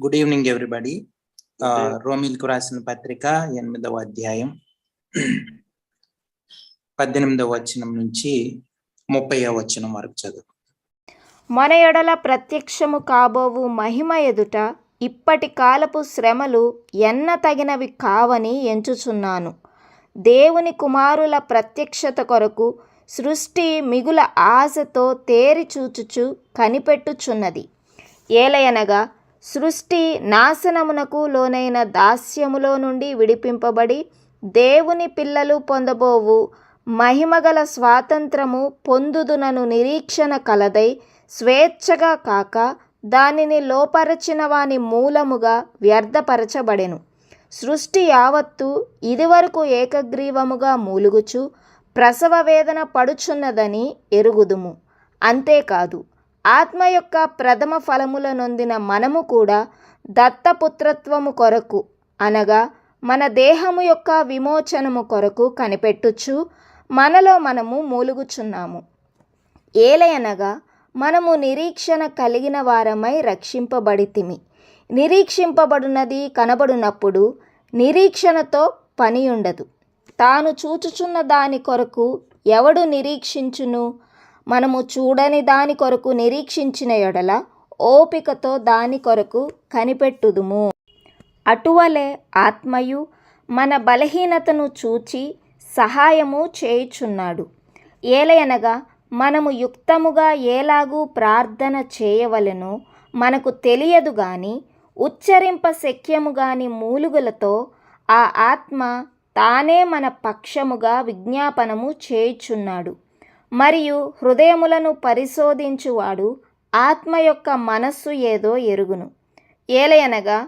Good evening everybody. Good day. రోమిల్కు రాసిన పత్రిక 8వ అధ్యాయం 18వ వచనం నుంచి 30వ వచనం వరకు చదువు. మన ఎడల ప్రత్యక్షము కాబోవు మహిమ ఎదుట ఇప్పటి కాలపు శ్రమలు ఎన్న తగినవి కావని ఎంచుచున్నాను. దేవుని కుమారుల ప్రత్యక్షత కొరకు సృష్టి మిగుల ఆశతో తేరి చూచుచు కనిపెట్టుచున్నది. ఏలయనగా సృష్టి నాశనమునకు లోనైన దాస్యములో నుండి విడిపింపబడి దేవుని పిల్లలు పొందబోవు మహిమగల స్వాతంత్రము పొందుదునను నిరీక్షణ కలదై స్వేచ్ఛగా కాక దానిని లోపరచిన వాని మూలముగా వ్యర్థపరచబడెను. సృష్టి యావత్తు ఇదివరకు ఏకగ్రీవముగా మూలుగుచు ప్రసవ వేదన పడుచున్నదని ఎరుగుదుము. అంతేకాదు, ఆత్మ యొక్క ప్రథమ ఫలముల నొందిన మనము కూడా దత్తపుత్రత్వము కొరకు అనగా మన దేహము యొక్క విమోచనము కొరకు కనిపెట్టుచు మనలో మనము మూలుగుచున్నాము. ఏలయనగా మనము నిరీక్షణ కలిగిన వారమై రక్షింపబడితిమి. నిరీక్షింపబడినది కనబడినప్పుడు నిరీక్షణతో పని ఉండదు. తాను చూచుచున్న దాని కొరకు ఎవడు నిరీక్షించును? మనము చూడని దాని కొరకు నిరీక్షించిన ఎడల ఓపికతో దాని కొరకు కనిపెట్టుదుము. అటువలే ఆత్మయు మన బలహీనతను చూచి సహాయము చేయుచున్నాడు. ఏలయనగా మనము యుక్తముగా ఏలాగూ ప్రార్థన చేయవలెనో మనకు తెలియదు గాని ఉచ్చరింప శక్యము గాని మూలుగులతో ఆ ఆత్మ తానే మన పక్షముగా విజ్ఞాపనము చేయుచున్నాడు. మరియు హృదయములను పరిశోధించువాడు ఆత్మ యొక్క మనస్సు ఏదో ఎరుగును. ఏలయనగా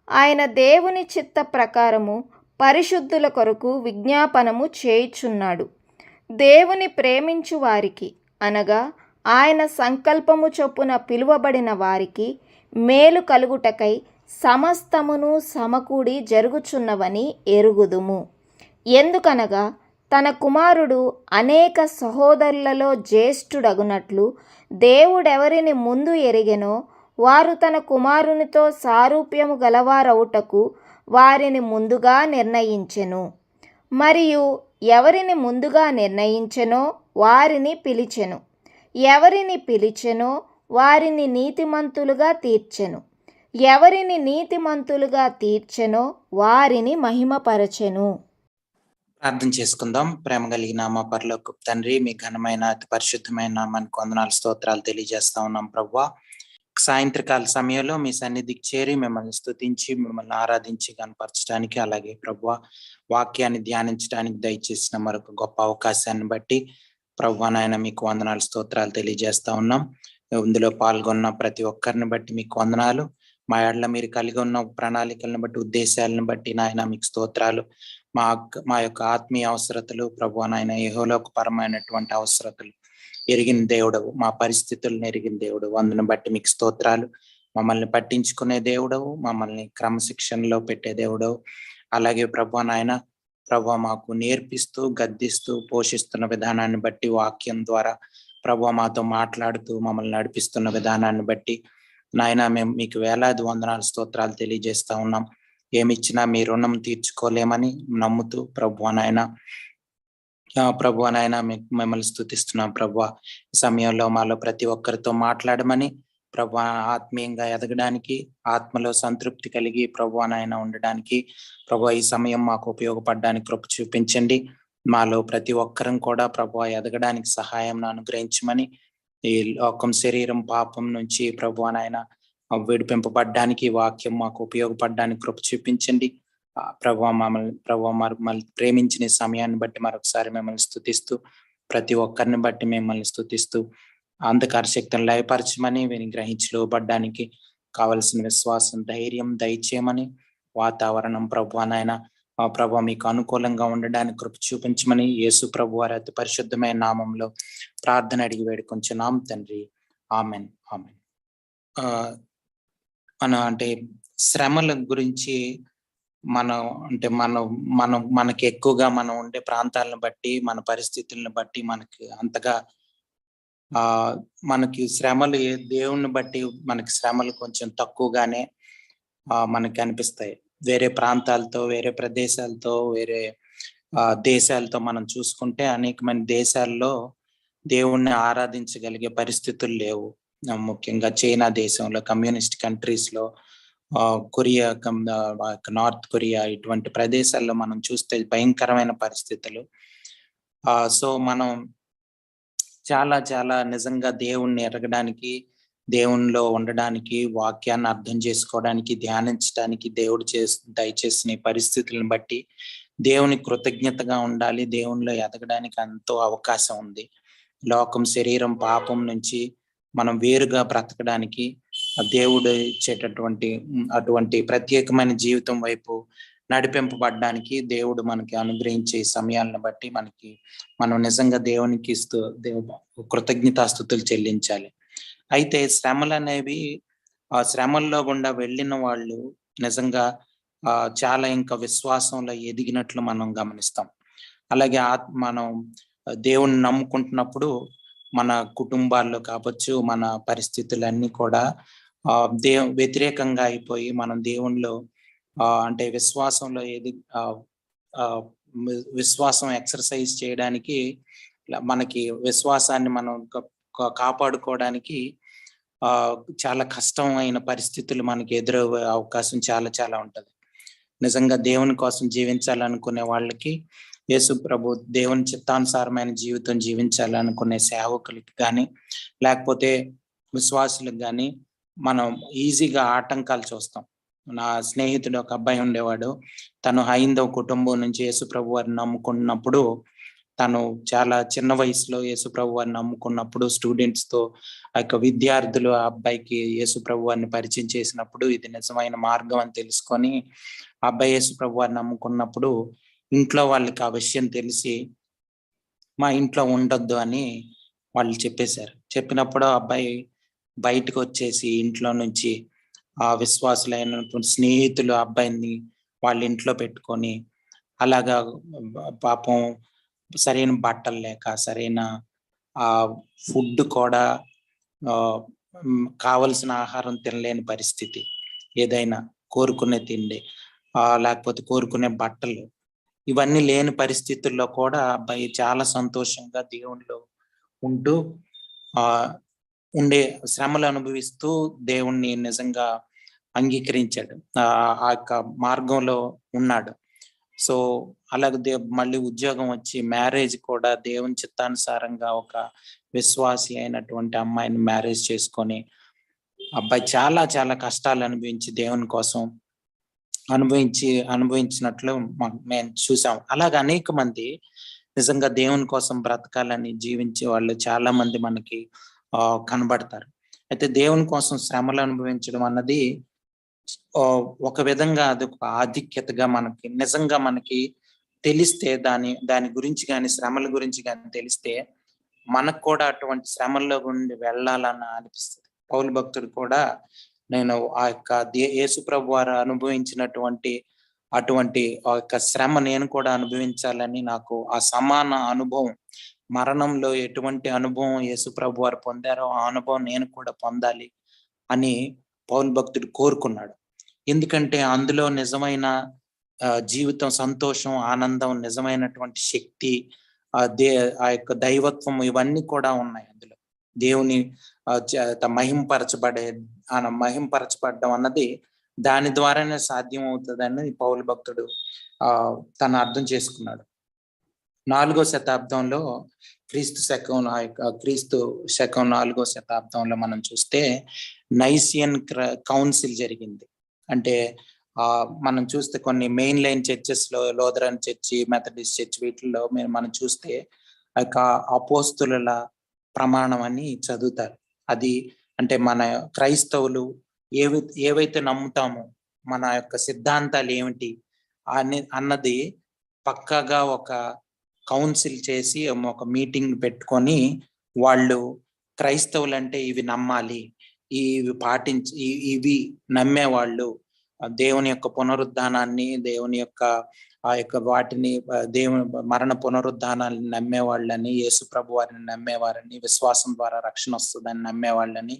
ఆయన దేవుని చిత్త ప్రకారము పరిశుద్ధుల కొరకు విజ్ఞాపనము చేయుచున్నాడు. దేవుని ప్రేమించు వారికి అనగా ఆయన సంకల్పము చొప్పున పిలువబడిన వారికి మేలు కలుగుటకై సమస్తమును సమకూడి జరుగుచున్నవని ఎరుగుదుము. ఎందుకనగా తన కుమారుడు అనేక సహోదరులలో జ్యేష్ఠుడగునట్లు దేవుడెవరిని ముందు ఎరిగెనో వారు తన కుమారునితో సారూప్యము గలవారవుటకు వారిని ముందుగా నిర్ణయించెను. మరియు ఎవరిని ముందుగా నిర్ణయించెనో వారిని పిలిచెను. ఎవరిని పిలిచెనో వారిని నీతిమంతులుగా తీర్చెను. ఎవరిని నీతిమంతులుగా తీర్చెనో వారిని మహిమపరచెను. ప్రార్థన చేసుకుందాం. ప్రేమ కలిగిన మా పరలోకపు తండ్రి, మీ ఘనమైన అతి పరిశుద్ధమైన నామానికి వందనాలు స్తోత్రాలు తెలియజేస్తా ఉన్నాం ప్రభువా. సాయంత్రకాల సమయంలో మీ సన్నిధికి చేరి మిమ్మల్ని స్తుతించి మిమ్మల్ని ఆరాధించి కనపరచడానికి, అలాగే ప్రభువా వాక్యాన్ని ధ్యానించడానికి దయచేసిన మరొక గొప్ప అవకాశాన్ని బట్టి ప్రభువా నాయన మీకు వందనాలు స్తోత్రాలు తెలియజేస్తా ఉన్నాం. ఇందులో పాల్గొన్న ప్రతి ఒక్కరిని బట్టి మీకు వందనాలు. మా ఏళ్ల మీరు కలిగి ఉన్న ప్రణాళికలను బట్టి, ఉద్దేశాలను బట్టి నాయన మీకు స్తోత్రాలు. మా యొక్క ఆత్మీయ అవసరతలు ప్రభువా నాయన యెహోలోకపరమైనటువంటి అవసరతలు ఎరిగిన దేవుడవు, మా పరిస్థితులను ఎరిగిన దేవుడు, అందును బట్టి మీకు స్తోత్రాలు. మమ్మల్ని పట్టించుకునే దేవుడవు, మమ్మల్ని క్రమశిక్షణలో పెట్టే దేవుడవు. అలాగే ప్రభువా నాయన ప్రభువా మాకు నేర్పిస్తూ గద్దిస్తూ పోషిస్తున్న విధానాన్ని బట్టి, వాక్యం ద్వారా ప్రభువా మాతో మాట్లాడుతూ మమ్మల్ని నడిపిస్తున్న విధానాన్ని బట్టి నాయన మేము మీకు వేలాది వందనాలు స్తోత్రాలు తెలియజేస్తా ఉన్నాం. ఏమిచ్చినా మీ రుణం తీర్చుకోలేమని నమ్ముతూ ప్రభువా నాయన మిమ్మల్ని స్తుతిస్తున్నాం ప్రభువా. ఈ సమయంలో మాలో ప్రతి ఒక్కరితో మాట్లాడమని ప్రభువా, ఆత్మీయంగా ఎదగడానికి, ఆత్మలో సంతృప్తి కలిగి ప్రభువా నాయన ఉండడానికి ప్రభువా ఈ సమయం మాకు ఉపయోగపడడానికి కృప చూపించండి. మాలో ప్రతి ఒక్కరం కూడా ప్రభువా ఎదగడానికి సహాయం అనుగ్రహించమని, ఈ లోకం శరీరం పాపం నుంచి ప్రభువా నాయన విడిపింపబడ్డానికి వాక్యం మాకు ఉపయోగపడడానికి కృప చూపించండి. ప్రభువా మమ్మల్ని ప్రేమించిన సమయాన్ని బట్టి మరొకసారి మిమ్మల్ని స్తుతిస్తూ, ప్రతి ఒక్కరిని బట్టి మిమ్మల్ని స్తుతిస్తూ అంధకార శక్తిని లయపరచమని, గ్రహించి లోబడ్డానికి కావలసిన విశ్వాసం ధైర్యం దయచేయమని, వాతావరణం ప్రభువా నాయన ప్రభువా మీకు అనుకూలంగా ఉండడానికి కృప చూపించమని యేసు ప్రభు వారి అతి పరిశుద్ధమైన నామంలో ప్రార్థన అడిగి వేడుకొంచున్నాం తండ్రి. Amen, amen. అంటే శ్రమల గురించి మనకి ఎక్కువగా మనం ఉండే ప్రాంతాలను బట్టి, మన పరిస్థితులను బట్టి మనకి అంతగా మనకి శ్రమలు దేవుణ్ణి బట్టి మనకి శ్రమలు కొంచెం తక్కువగానే మనకి అనిపిస్తాయి. వేరే ప్రాంతాలతో, వేరే ప్రదేశాలతో, వేరే దేశాలతో మనం చూసుకుంటే అనేకమైన దేశాల్లో దేవుణ్ణి ఆరాధించగలిగే పరిస్థితులు లేవు. ముఖ్యంగా చైనా దేశంలో, కమ్యూనిస్ట్ కంట్రీస్ లో, కొరియా, నార్త్ కొరియా ఇటువంటి ప్రదేశాల్లో మనం చూస్తే భయంకరమైన పరిస్థితులు. సో మనం చాలా చాలా నిజంగా దేవుణ్ణి ఎరగడానికి, దేవునిలో ఉండడానికి, వాక్యాన్ని అర్థం చేసుకోవడానికి, ధ్యానించడానికి దేవుడు దయచేసిన ఈ పరిస్థితులను బట్టి దేవుని కృతజ్ఞతగా ఉండాలి. దేవునిలో ఎదగడానికి ఎంతో అవకాశం ఉంది. లోకం, శరీరం, పాపం నుంచి మనం వేరుగా బ్రతకడానికి దేవుడు ఇచ్చేటటువంటి అటువంటి ప్రత్యేకమైన జీవితం వైపు నడిపింపబడ్డానికి దేవుడు మనకి అనుగ్రహించే సమయాలను బట్టి మనం నిజంగా దేవునికి కృతజ్ఞతాస్తుతులు చెల్లించాలి. అయితే శ్రమలు అనేవి, శ్రమల్లో గుండా వెళ్ళిన వాళ్ళు నిజంగా చాలా ఇంకా విశ్వాసంలో ఎదిగినట్లు మనం గమనిస్తాం. అలాగే మనం దేవుణ్ణి నమ్ముకుంటున్నప్పుడు మన కుటుంబాల్లో కావచ్చు, మన పరిస్థితులన్నీ కూడా వ్యతిరేకంగా అయిపోయి మనం దేవునిలో అంటే విశ్వాసంలో విశ్వాసం ఎక్సర్సైజ్ చేయడానికి, మనకి విశ్వాసాన్ని మనం కాపాడుకోవడానికి చాలా కష్టమైన పరిస్థితులు మనకి ఎదురయ్యే అవకాశం చాలా చాలా ఉంటది. నిజంగా దేవుని కోసం జీవించాలనుకునే వాళ్ళకి, యేసు ప్రభు దేవుని చిత్తానుసారమైన జీవితం జీవించాలనుకునే సేవకులకి కానీ, లేకపోతే విశ్వాసులకు కానీ మనం ఈజీగా ఆటంకాలు చూస్తాం. నా స్నేహితుడు ఒక అబ్బాయి ఉండేవాడు. తను హైందవ కుటుంబం నుంచి యేసు ప్రభు వారిని నమ్ముకున్నప్పుడు, తను చాలా చిన్న వయసులో యేసు ప్రభు వారిని నమ్ముకున్నప్పుడు స్టూడెంట్స్ తో, విద్యార్థులు ఆ అబ్బాయికి యేసు ప్రభు వారిని పరిచయం చేసినప్పుడు ఇది నిజమైన మార్గం అని తెలుసుకొని ఆ అబ్బాయి యేసు ప్రభు వారిని నమ్ముకున్నప్పుడు ఇంట్లో వాళ్ళకి ఆ విషయం తెలిసి మా ఇంట్లో ఉండొద్దు అని వాళ్ళు చెప్పేశారు. చెప్పినప్పుడు ఆ అబ్బాయి బయటకు వచ్చేసి ఇంట్లో నుంచి విశ్వాసులైనటువంటి స్నేహితులు అబ్బాయిని వాళ్ళ ఇంట్లో పెట్టుకొని, అలాగా పాపం సరైన బట్టలు లేక, సరైన ఫుడ్ కూడా, కావలసిన ఆహారం తినలేని పరిస్థితి, ఏదైనా కోరుకునే తిండి, లేకపోతే కోరుకునే బట్టలు, ఇవన్నీ లేని పరిస్థితుల్లో కూడా అబ్బాయి చాలా సంతోషంగా దేవునిలో ఉంటూ ఉండే శ్రమలు అనుభవిస్తూ దేవుణ్ణి నిజంగా అంగీకరించాడు. ఆ యొక్క మార్గంలో ఉన్నాడు. సో అలాగే మళ్ళీ ఉద్యోగం వచ్చి మ్యారేజ్ కూడా దేవుని చిత్తానుసారంగా ఒక విశ్వాసి అయినటువంటి అమ్మాయిని మ్యారేజ్ చేసుకొని, అబ్బాయి చాలా చాలా కష్టాలు అనుభవించి దేవుని కోసం అనుభవించినట్లు మేము చూసాం. అలాగే అనేక మంది నిజంగా దేవుని కోసం బ్రతకాలని జీవించే వాళ్ళు చాలా మంది మనకి కనబడతారు. అయితే దేవుని కోసం శ్రమలు అనుభవించడం అన్నది ఒక విధంగా అది ఒక ఆధిక్యతగా మనకి తెలిస్తే, దాని గురించి కానీ, శ్రమల గురించి కానీ తెలిస్తే మనకు కూడా అటువంటి శ్రమల్లో గుండి వెళ్ళాలని అనిపిస్తుంది. పౌలు భక్తుడు కూడా, నేను ఆ యొక్క యేసు ప్రభు వారు అనుభవించినటువంటి అటువంటి ఆ యొక్క శ్రమ నేను కూడా అనుభవించాలని, నాకు ఆ సమాన అనుభవం, మరణంలో ఎటువంటి అనుభవం యేసు ప్రభు వారు పొందారో ఆ అనుభవం నేను కూడా పొందాలి అని పౌలు భక్తుడు కోరుకున్నాడు. ఎందుకంటే అందులో నిజమైన జీవితం, సంతోషం, ఆనందం, నిజమైనటువంటి శక్తి, ఆ యొక్క దైవత్వం, ఇవన్నీ కూడా ఉన్నాయి అందులో. దేవుని మహింపరచబడడం అన్నది దాని ద్వారానే సాధ్యం అవుతుందని పౌలు భక్తుడు తను అర్థం చేసుకున్నాడు. 4వ శతాబ్దంలో క్రీస్తు శకం 4వ శతాబ్దంలో మనం చూస్తే నైసియన్ కౌన్సిల్ జరిగింది. అంటే మనం చూస్తే కొన్ని మెయిన్ లైన్ చర్చెస్ లో, లోథరన్ చర్చి, మెథడిస్ట్ చర్చ్, వీటిల్లో మనం చూస్తే ఆ యొక్క అపోస్తుల ప్రమాణం అని చదువుతారు. అది అంటే మన క్రైస్తవులు ఏవైతే నమ్ముతామో, మన యొక్క సిద్ధాంతాలు ఏమిటి అన్నది పక్కాగా ఒక కౌన్సిల్ చేసి ఒక మీటింగ్ పెట్టుకొని, వాళ్ళు క్రైస్తవులు అంటే ఇవి నమ్మాలి, ఇవి పాటించి, ఇవి నమ్మేవాళ్ళు దేవుని యొక్క పునరుద్ధానాన్ని, దేవుని యొక్క ఆ యొక్క వాటిని దేవుని మరణ పునరుద్ధానాన్ని నమ్మేవాళ్ళని, యేసు ప్రభు వారిని నమ్మేవారని, విశ్వాసం ద్వారా రక్షణ వస్తుందని నమ్మేవాళ్ళని,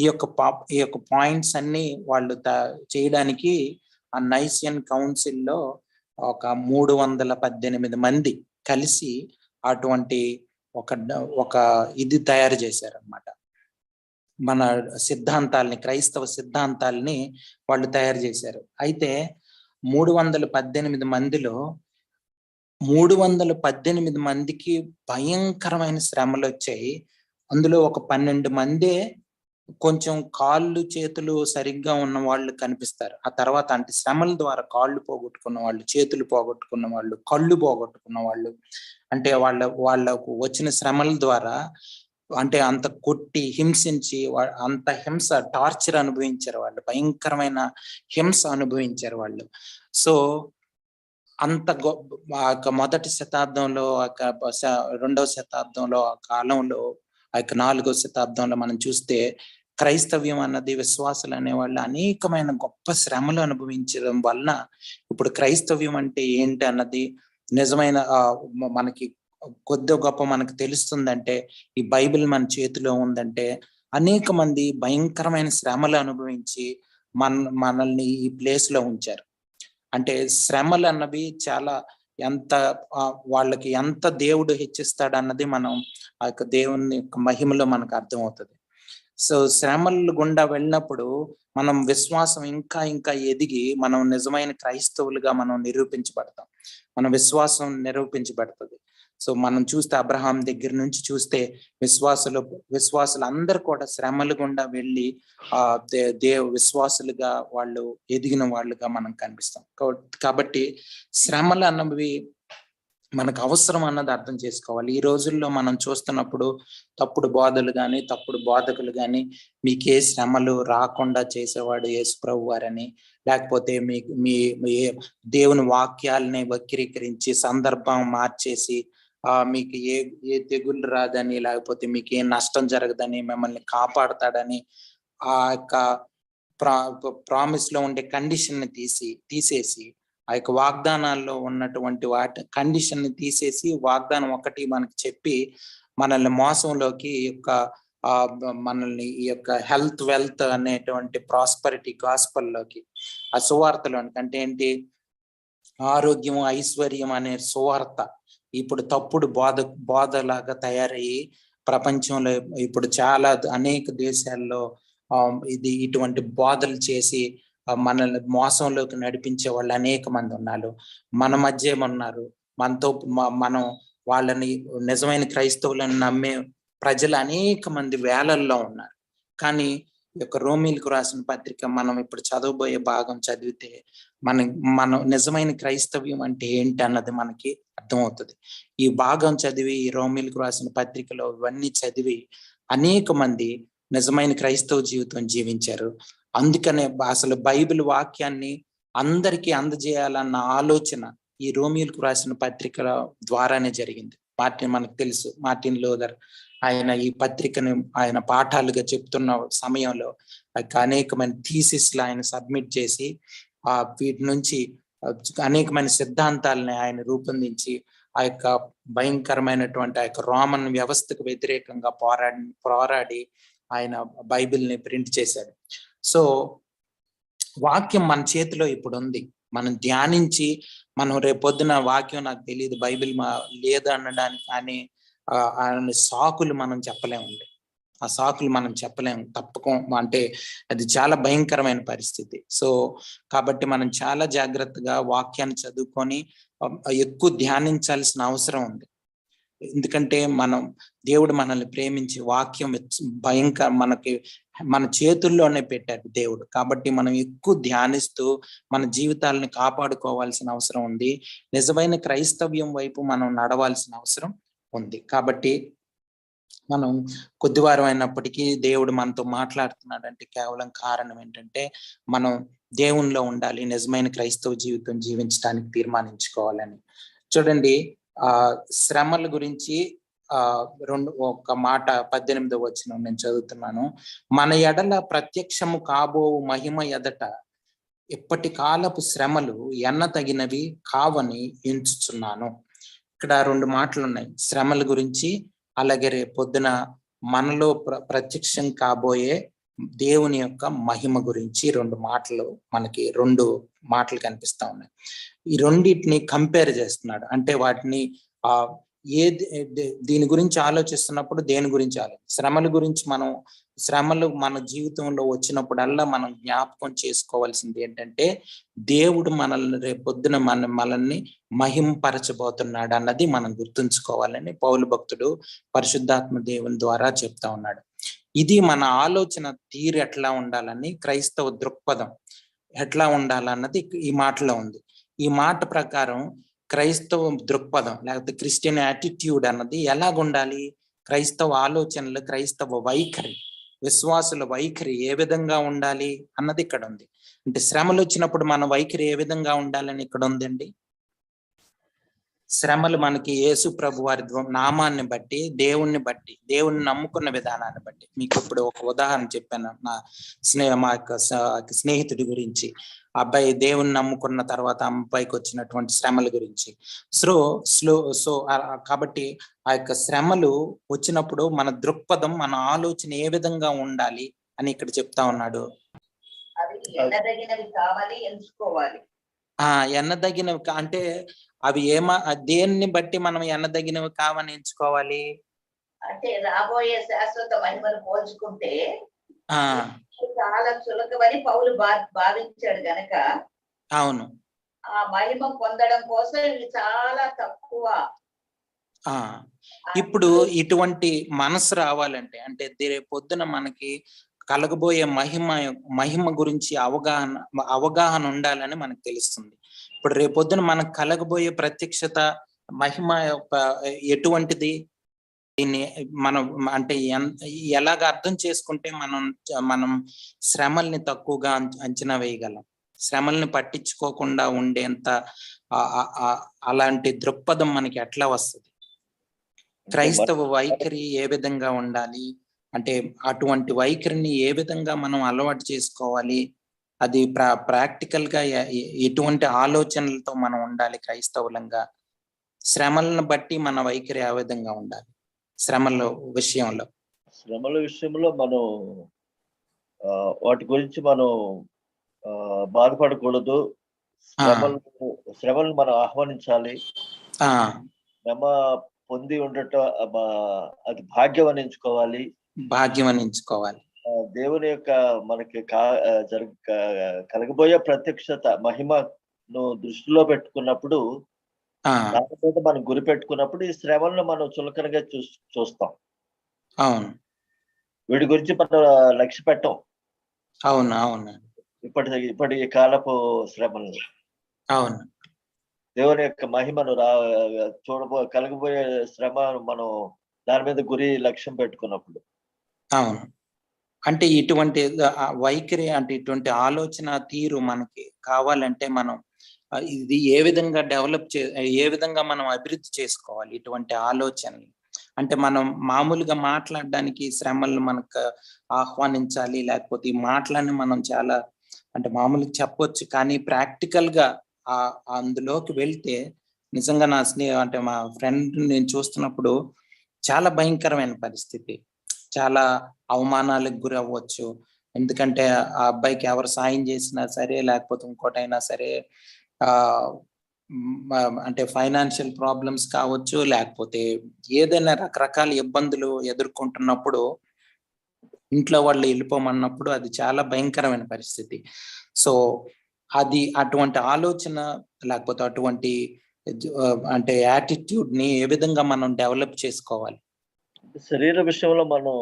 ఈ యొక్క పాయింట్స్ అన్ని వాళ్ళు చేయడానికి ఆ నైసియన్ కౌన్సిల్లో ఒక 318 మంది కలిసి అటువంటి ఒక ఇది తయారు చేశారనమాట. మన సిద్ధాంతాల్ని, క్రైస్తవ సిద్ధాంతాల్ని వాళ్ళు తయారు చేశారు. అయితే 318 మందిలో 318 మందికి భయంకరమైన శ్రమలు వచ్చాయి. అందులో ఒక 12 మందే కొంచెం కాళ్ళు చేతులు సరిగ్గా ఉన్న వాళ్ళు కనిపిస్తారు. ఆ తర్వాత అంటే శ్రమల ద్వారా కాళ్ళు పోగొట్టుకున్న వాళ్ళు, చేతులు పోగొట్టుకున్న వాళ్ళు, కళ్ళు పోగొట్టుకున్న వాళ్ళు, అంటే వాళ్ళకు వచ్చిన శ్రమల ద్వారా అంటే అంత కొట్టి హింసించి అంత హింస, టార్చర్ అనుభవించారు వాళ్ళు, భయంకరమైన హింస అనుభవించారు వాళ్ళు. సో అంత మొదటి శతాబ్దంలో, రెండవ శతాబ్దంలో, ఆ కాలంలో, ఆ 4వ శతాబ్దంలో మనం చూస్తే క్రైస్తవ్యం అన్నది, విశ్వాసులు అనేవాళ్ళు అనేకమైన గొప్ప శ్రమలు అనుభవించడం వలన ఇప్పుడు క్రైస్తవ్యం అంటే ఏంటి అన్నది నిజమైన మనకి కొద్ది గొప్ప మనకు తెలుస్తుందంటే, ఈ బైబిల్ మన చేతిలో ఉందంటే, అనేక మంది భయంకరమైన శ్రమలు అనుభవించి మనల్ని ఈ ప్లేస్ లో ఉంచారు. అంటే శ్రమలు అన్నవి చాలా వాళ్ళకి ఎంత దేవుడు హెచ్చిస్తాడు అన్నది మనం ఆ యొక్క దేవుని యొక్క మహిమలో మనకు అర్థమవుతుంది. సో శ్రమల గుండా వెళ్ళినప్పుడు మనం విశ్వాసం ఇంకా ఇంకా ఎదిగి మనం నిజమైన క్రైస్తవులుగా మనం నిరూపించబడతాం. మన విశ్వాసం నిరూపించబడుతుంది. సో మనం చూస్తే అబ్రహాం దగ్గర నుంచి చూస్తే విశ్వాసులు అందరు కూడా శ్రమల గుండా వెళ్ళి విశ్వాసులుగా వాళ్ళు ఎదిగిన వాళ్ళుగా మనం కనిపిస్తాం. కాబట్టి శ్రమలు అన్నవి మనకు అవసరం అన్నది అర్థం చేసుకోవాలి. ఈ రోజుల్లో మనం చూస్తున్నప్పుడు తప్పుడు బోధలు కానీ, తప్పుడు బోధకులు కానీ, మీకే శ్రమలు రాకుండా చేసేవాడు యేసు ప్రభు వారని, లేకపోతే మీ దేవుని వాక్యాలని వక్రీకరించి సందర్భం మార్చేసి మీకు ఏ తెగులు రాదని, లేకపోతే మీకు ఏ నష్టం జరగదని, మిమ్మల్ని కాపాడతాడని ఆ యొక్క ప్రామిస్ లో ఉండే కండిషన్ ని తీసేసి ఆ యొక్క వాగ్దానాల్లో ఉన్నటువంటి కండిషన్ ని తీసేసి వాగ్దానం ఒకటి మనకి చెప్పి మనల్ని మోసంలోకి మనల్ని ఈ యొక్క హెల్త్, వెల్త్ అనేటువంటి ప్రాస్పరిటీ గాస్పల్లోకి, ఆ సువార్తలోనికి, అంటే ఏంటి, ఆరోగ్యం, ఐశ్వర్యం అనే సువార్త ఇప్పుడు తప్పుడు బోధలాగా తయారయ్యి ప్రపంచంలో ఇప్పుడు చాలా అనేక దేశాల్లో ఇటువంటి బోధలు చేసి మనల్ని మోసంలోకి నడిపించే వాళ్ళు అనేక మంది ఉన్నారు. మన మధ్య ఉన్నారు. మనం వాళ్ళని నిజమైన క్రైస్తవులను నమ్మే ప్రజలు అనేక మంది వేలల్లో ఉన్నారు. కానీ ఈ యొక్క రోమీలకు రాసిన పత్రిక మనం ఇప్పుడు చదవబోయే భాగం చదివితే మనం నిజమైన క్రైస్తవ్యం అంటే ఏంటి అన్నది మనకి అర్థమవుతుంది. ఈ భాగం చదివి, ఈ రోమీలకు రాసిన పత్రికలో ఇవన్నీ చదివి అనేక మంది నిజమైన క్రైస్తవ జీవితం జీవించారు. అందుకనే అసలు బైబిల్ వాక్యాన్ని అందరికీ అందజేయాలన్న ఆలోచన ఈ రోమీలకు రాసిన పత్రికల ద్వారానే జరిగింది. మనకు తెలుసు, మార్టిన్ లూథర్ ఆయన ఈ పత్రికను ఆయన పాఠాలుగా చెప్తున్న సమయంలో అనేకమైన థీసిస్లు ఆయన సబ్మిట్ చేసి వీటి నుంచి అనేకమైన సిద్ధాంతాలని ఆయన రూపొందించి ఆ యొక్క భయంకరమైనటువంటి ఆ యొక్క రోమన్ వ్యవస్థకు వ్యతిరేకంగా పోరాడి ఆయన బైబిల్ని ప్రింట్ చేశాడు. సో వాక్యం మన చేతిలో ఇప్పుడు ఉంది. మనం ధ్యానించి మనం రేపొద్దున వాక్యం నాకు తెలియదు, బైబిల్ లేదు అనడానికి కానీ సాకులు మనం చెప్పలేమండి. ఆ సాకులు మనం చెప్పలేము అంటే అది చాలా భయంకరమైన పరిస్థితి. సో కాబట్టి మనం చాలా జాగ్రత్తగా వాక్యాన్ని చదువుకొని ఎక్కువ ధ్యానించాల్సిన అవసరం ఉంది. ఎందుకంటే దేవుడు మనల్ని ప్రేమించి వాక్యం మన చేతుల్లోనే పెట్టారు దేవుడు. కాబట్టి మనం ఎక్కువ ధ్యానిస్తూ మన జీవితాలను కాపాడుకోవాల్సిన అవసరం ఉంది. నిజమైన క్రైస్తవ్యం వైపు మనం నడవాల్సిన అవసరం ఉంది. కాబట్టి మనం కొద్దివారం అయినప్పటికీ దేవుడు మనతో మాట్లాడుతున్నాడంటే కేవలం కారణం ఏంటంటే మనం దేవునిలో ఉండాలి, నిజమైన క్రైస్తవ జీవితం జీవించడానికి తీర్మానించుకోవాలని. చూడండి, శ్రమల గురించి ఒక మాట 18వ వచనం నేను చదువుతున్నాను. మన ఎడల ప్రత్యక్షము కాబో మహిమ ఎదట ఇప్పటి కాలపు శ్రమలు ఎన్న తగినవి కావని ఎంచుచున్నాను. ఇక్కడ 2 మాటలు ఉన్నాయి, శ్రమల గురించి, అలాగే రేపు పొద్దున మనలో ప్రత్యక్షం కాబోయే దేవుని యొక్క మహిమ గురించి 2 మాటలు, మనకి 2 మాటలు కనిపిస్తా ఉన్నాయి. ఈ రెండింటిని కంపేర్ చేస్తున్నాడు. అంటే వాటిని దీని గురించి ఆలోచిస్తున్నప్పుడు దేని గురించి శ్రమల గురించి శ్రమలు మన జీవితంలో వచ్చినప్పుడల్లా మనం జ్ఞాపకం చేసుకోవాల్సింది ఏంటంటే, దేవుడు మనల్ని రేపొద్దున మనల్ని మహింపరచబోతున్నాడు అన్నది మనం గుర్తుంచుకోవాలని పౌలు భక్తుడు పరిశుద్ధాత్మ దేవుని ద్వారా చెప్తా ఉన్నాడు. ఇది మన ఆలోచన తీరు ఎట్లా ఉండాలని, క్రైస్తవ దృక్పథం ఎట్లా ఉండాలన్నది ఈ మాటలో ఉంది. ఈ మాట ప్రకారం క్రైస్తవ దృక్పథం లేకపోతే క్రిస్టియన్ యాటిట్యూడ్ అన్నది ఎలాగుండాలి, క్రైస్తవ ఆలోచనలు, క్రైస్తవ వైఖరి, విశ్వాసుల వైఖరి ఏ విధంగా ఉండాలి అన్నది ఇక్కడ ఉంది. అంటే శ్రమలు వచ్చినప్పుడు మన వైఖరి ఏ విధంగా ఉండాలని ఇక్కడ ఉందండి. శ్రమలు మనకి యేసు ప్రభు వారి నామాన్ని బట్టి, దేవుణ్ణి బట్టి, దేవుణ్ణి నమ్ముకున్న విధానాన్ని బట్టి. మీకు ఇప్పుడు ఒక ఉదాహరణ చెప్పాను, మా యొక్క స్నేహితుడి గురించి. అబ్బాయి దేవుణ్ణి నమ్ముకున్న తర్వాత అబ్బాయికి వచ్చినటువంటి శ్రమల గురించి. సో కాబట్టి ఆ యొక్క శ్రమలు వచ్చినప్పుడు మన దృక్పథం, మన ఆలోచన ఏ విధంగా ఉండాలి అని ఇక్కడ చెప్తా ఉన్నాడు. ఎన్నదగినవి అంటే అవి దేన్ని బట్టి మనం ఎన్నదగినవి కావని ఎంచుకోవాలి అంటే, రాబోయే శాశ్వత మహిమను పోల్చుకుంటే చాలా చులకమని పౌలు భావించాడు గనక, అవును, ఆ మహిమ పొందడం కోసం ఇవి చాలా తక్కువ. ఇప్పుడు ఇటువంటి మనసు రావాలంటే, అంటే పొద్దున మనకి కలగబోయే మహిమ గురించి అవగాహన ఉండాలని మనకు తెలుస్తుంది. ఇప్పుడు రేపొద్దున మనకు కలగబోయే ప్రత్యక్షత మహిమ ఎటువంటిది, దీన్ని మనం అంటే ఎలాగ అర్థం చేసుకుంటే మనం శ్రమల్ని తక్కువగా అంచనా వేయగలం, శ్రమల్ని పట్టించుకోకుండా ఉండేంత అలాంటి దృక్పథం మనకి ఎట్లా వస్తుంది? క్రైస్తవ వైఖరి ఏ విధంగా ఉండాలి అంటే, అటువంటి వైఖరిని ఏ విధంగా మనం అలవాటు చేసుకోవాలి, అది ప్రాక్టికల్ గా ఎటువంటి ఆలోచనలతో మనం ఉండాలి క్రైస్తవులంగా, శ్రమలను బట్టి మన వైఖరి ఏ విధంగా ఉండాలి శ్రమల విషయంలో మనం వాటి గురించి మనం బాధపడకూడదు. శ్రమలను మనం ఆహ్వానించాలి. శ్రమ పొంది ఉండటం అది భాగ్యం అని ఎంచుకోవాలి. దేవుని యొక్క మనకి కలగబోయే ప్రత్యక్షత మహిమను దృష్టిలో పెట్టుకున్నప్పుడు, దాని మీద మనం గురి పెట్టుకున్నప్పుడు ఈ శ్రమలను మనం చులకనగా చూస్తాం. అవును, వీటి గురించి మనం లక్ష్య పెట్టం. అవును, ఇప్పటి కాలపు శ్రమలను, అవును, దేవుని యొక్క మహిమను కలగబోయే శ్రమ మనం దాని మీద గురి లక్ష్యం పెట్టుకున్నప్పుడు. అవును, అంటే ఇటువంటి వైఖరి, అంటే ఇటువంటి ఆలోచన తీరు మనకి కావాలంటే మనం ఇది ఏ విధంగా ఏ విధంగా మనం అభివృద్ధి చేసుకోవాలి ఇటువంటి ఆలోచనలు. అంటే మనం మామూలుగా మాట్లాడడానికి శ్రమలను మనకు ఆహ్వానించాలి, లేకపోతే ఈ మాటలని మనం చాలా అంటే మామూలుగా చెప్పొచ్చు, కానీ ప్రాక్టికల్ గా అందులోకి వెళ్తే నిజంగా అంటే మా ఫ్రెండ్ నేను చూస్తున్నప్పుడు చాలా భయంకరమైన పరిస్థితి, చాలా అవమానాలకు గురి అవ్వచ్చు. ఎందుకంటే ఆ అబ్బాయికి ఎవరు సాయం చేసినా సరే, లేకపోతే ఇంకోటైనా సరే, అంటే ఫైనాన్షియల్ ప్రాబ్లమ్స్ కావచ్చు, లేకపోతే ఏదైనా రకరకాల ఇబ్బందులు ఎదుర్కొంటున్నప్పుడు, ఇంట్లో వాళ్ళు వెళ్ళిపోమన్నప్పుడు అది చాలా భయంకరమైన పరిస్థితి. సో అది అటువంటి ఆలోచన లేకపోతే అటువంటి అంటే యాటిట్యూడ్ ని ఏ విధంగా మనం డెవలప్ చేసుకోవాలి? శరీర విషయంలో మనం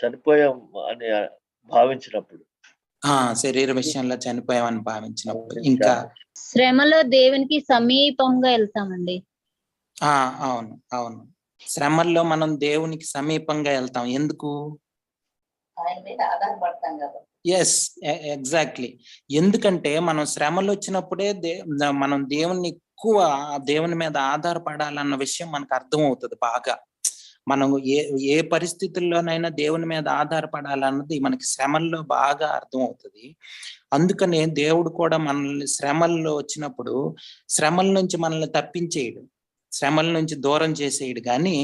చనిపోయాం అని భావించినప్పుడు, శరీర విషయంలో చనిపోయామని భావించినప్పుడు, ఇంకా శ్రమలో దేవునికి సమీపంగా వెళ్తామండి. అవును, శ్రమల్లో మనం దేవునికి సమీపంగా వెళ్తాం. ఎందుకు? Yes, exactly. ఎందుకంటే మనం శ్రమలు వచ్చినప్పుడే మనం దేవుని మీద ఆధారపడాలన్న విషయం మనకు అర్థం అవుతుంది బాగా. మనం ఏ పరిస్థితుల్లోనైనా దేవుని మీద ఆధారపడాలన్నది మనకి శ్రమల్లో బాగా అర్థం అవుతుంది. అందుకనే దేవుడు కూడా మనల్ని శ్రమల్లో వచ్చినప్పుడు శ్రమల నుంచి మనల్ని తప్పించేయడు, శ్రమల నుంచి దూరం చేసేయడు. కానీ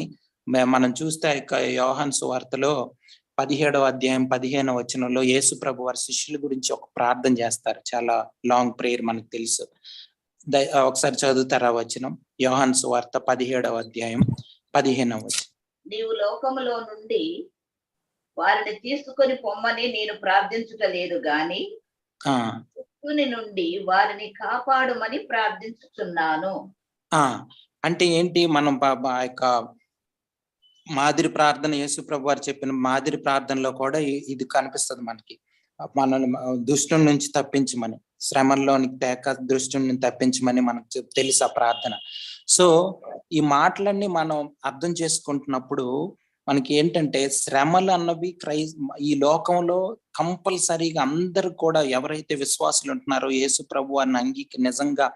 మనం చూస్తే యోహాను సువార్తలో 17వ అధ్యాయం 15వ వచనంలో యేసు ప్రభు వారి శిష్యుల గురించి ఒక ప్రార్థన చేస్తారు. చాలా లాంగ్ ప్రేయర్, మనకు తెలుసు. ఒకసారి చదువుతారా వచనం? యోహాను సువార్త 17వ అధ్యాయం 15వ వచనం. నీవు లోకములో నుండి వారిని తీసుకొని పొమ్మని నేను ప్రార్థించుటలేదు గాని దుష్టుని నుండి వారిని కాపాడుమని ప్రార్థించుచున్నాను. అంటే ఏంటి? మనం ఆ యొక్క మాదిరి ప్రార్థన, యేసు ప్రభు వారు చెప్పిన మాదిరి ప్రార్థనలో కూడా ఇది కనిపిస్తుంది మనకి. మనల్ని దుష్టుని నుంచి తప్పించమని, శ్రమల్లోనికి తేక దుష్టుని తప్పించమని మనకు తెలుసు ఆ ప్రార్థన. సో ఈ మాటలన్నీ మనం అర్థం చేసుకుంటున్నప్పుడు మనకి ఏంటంటే శ్రమలు అన్నవి ఈ లోకంలో కంపల్సరీగా అందరు కూడా ఎవరైతే విశ్వాసులు ఉంటున్నారో, యేసు ప్రభు వారిని నిజంగా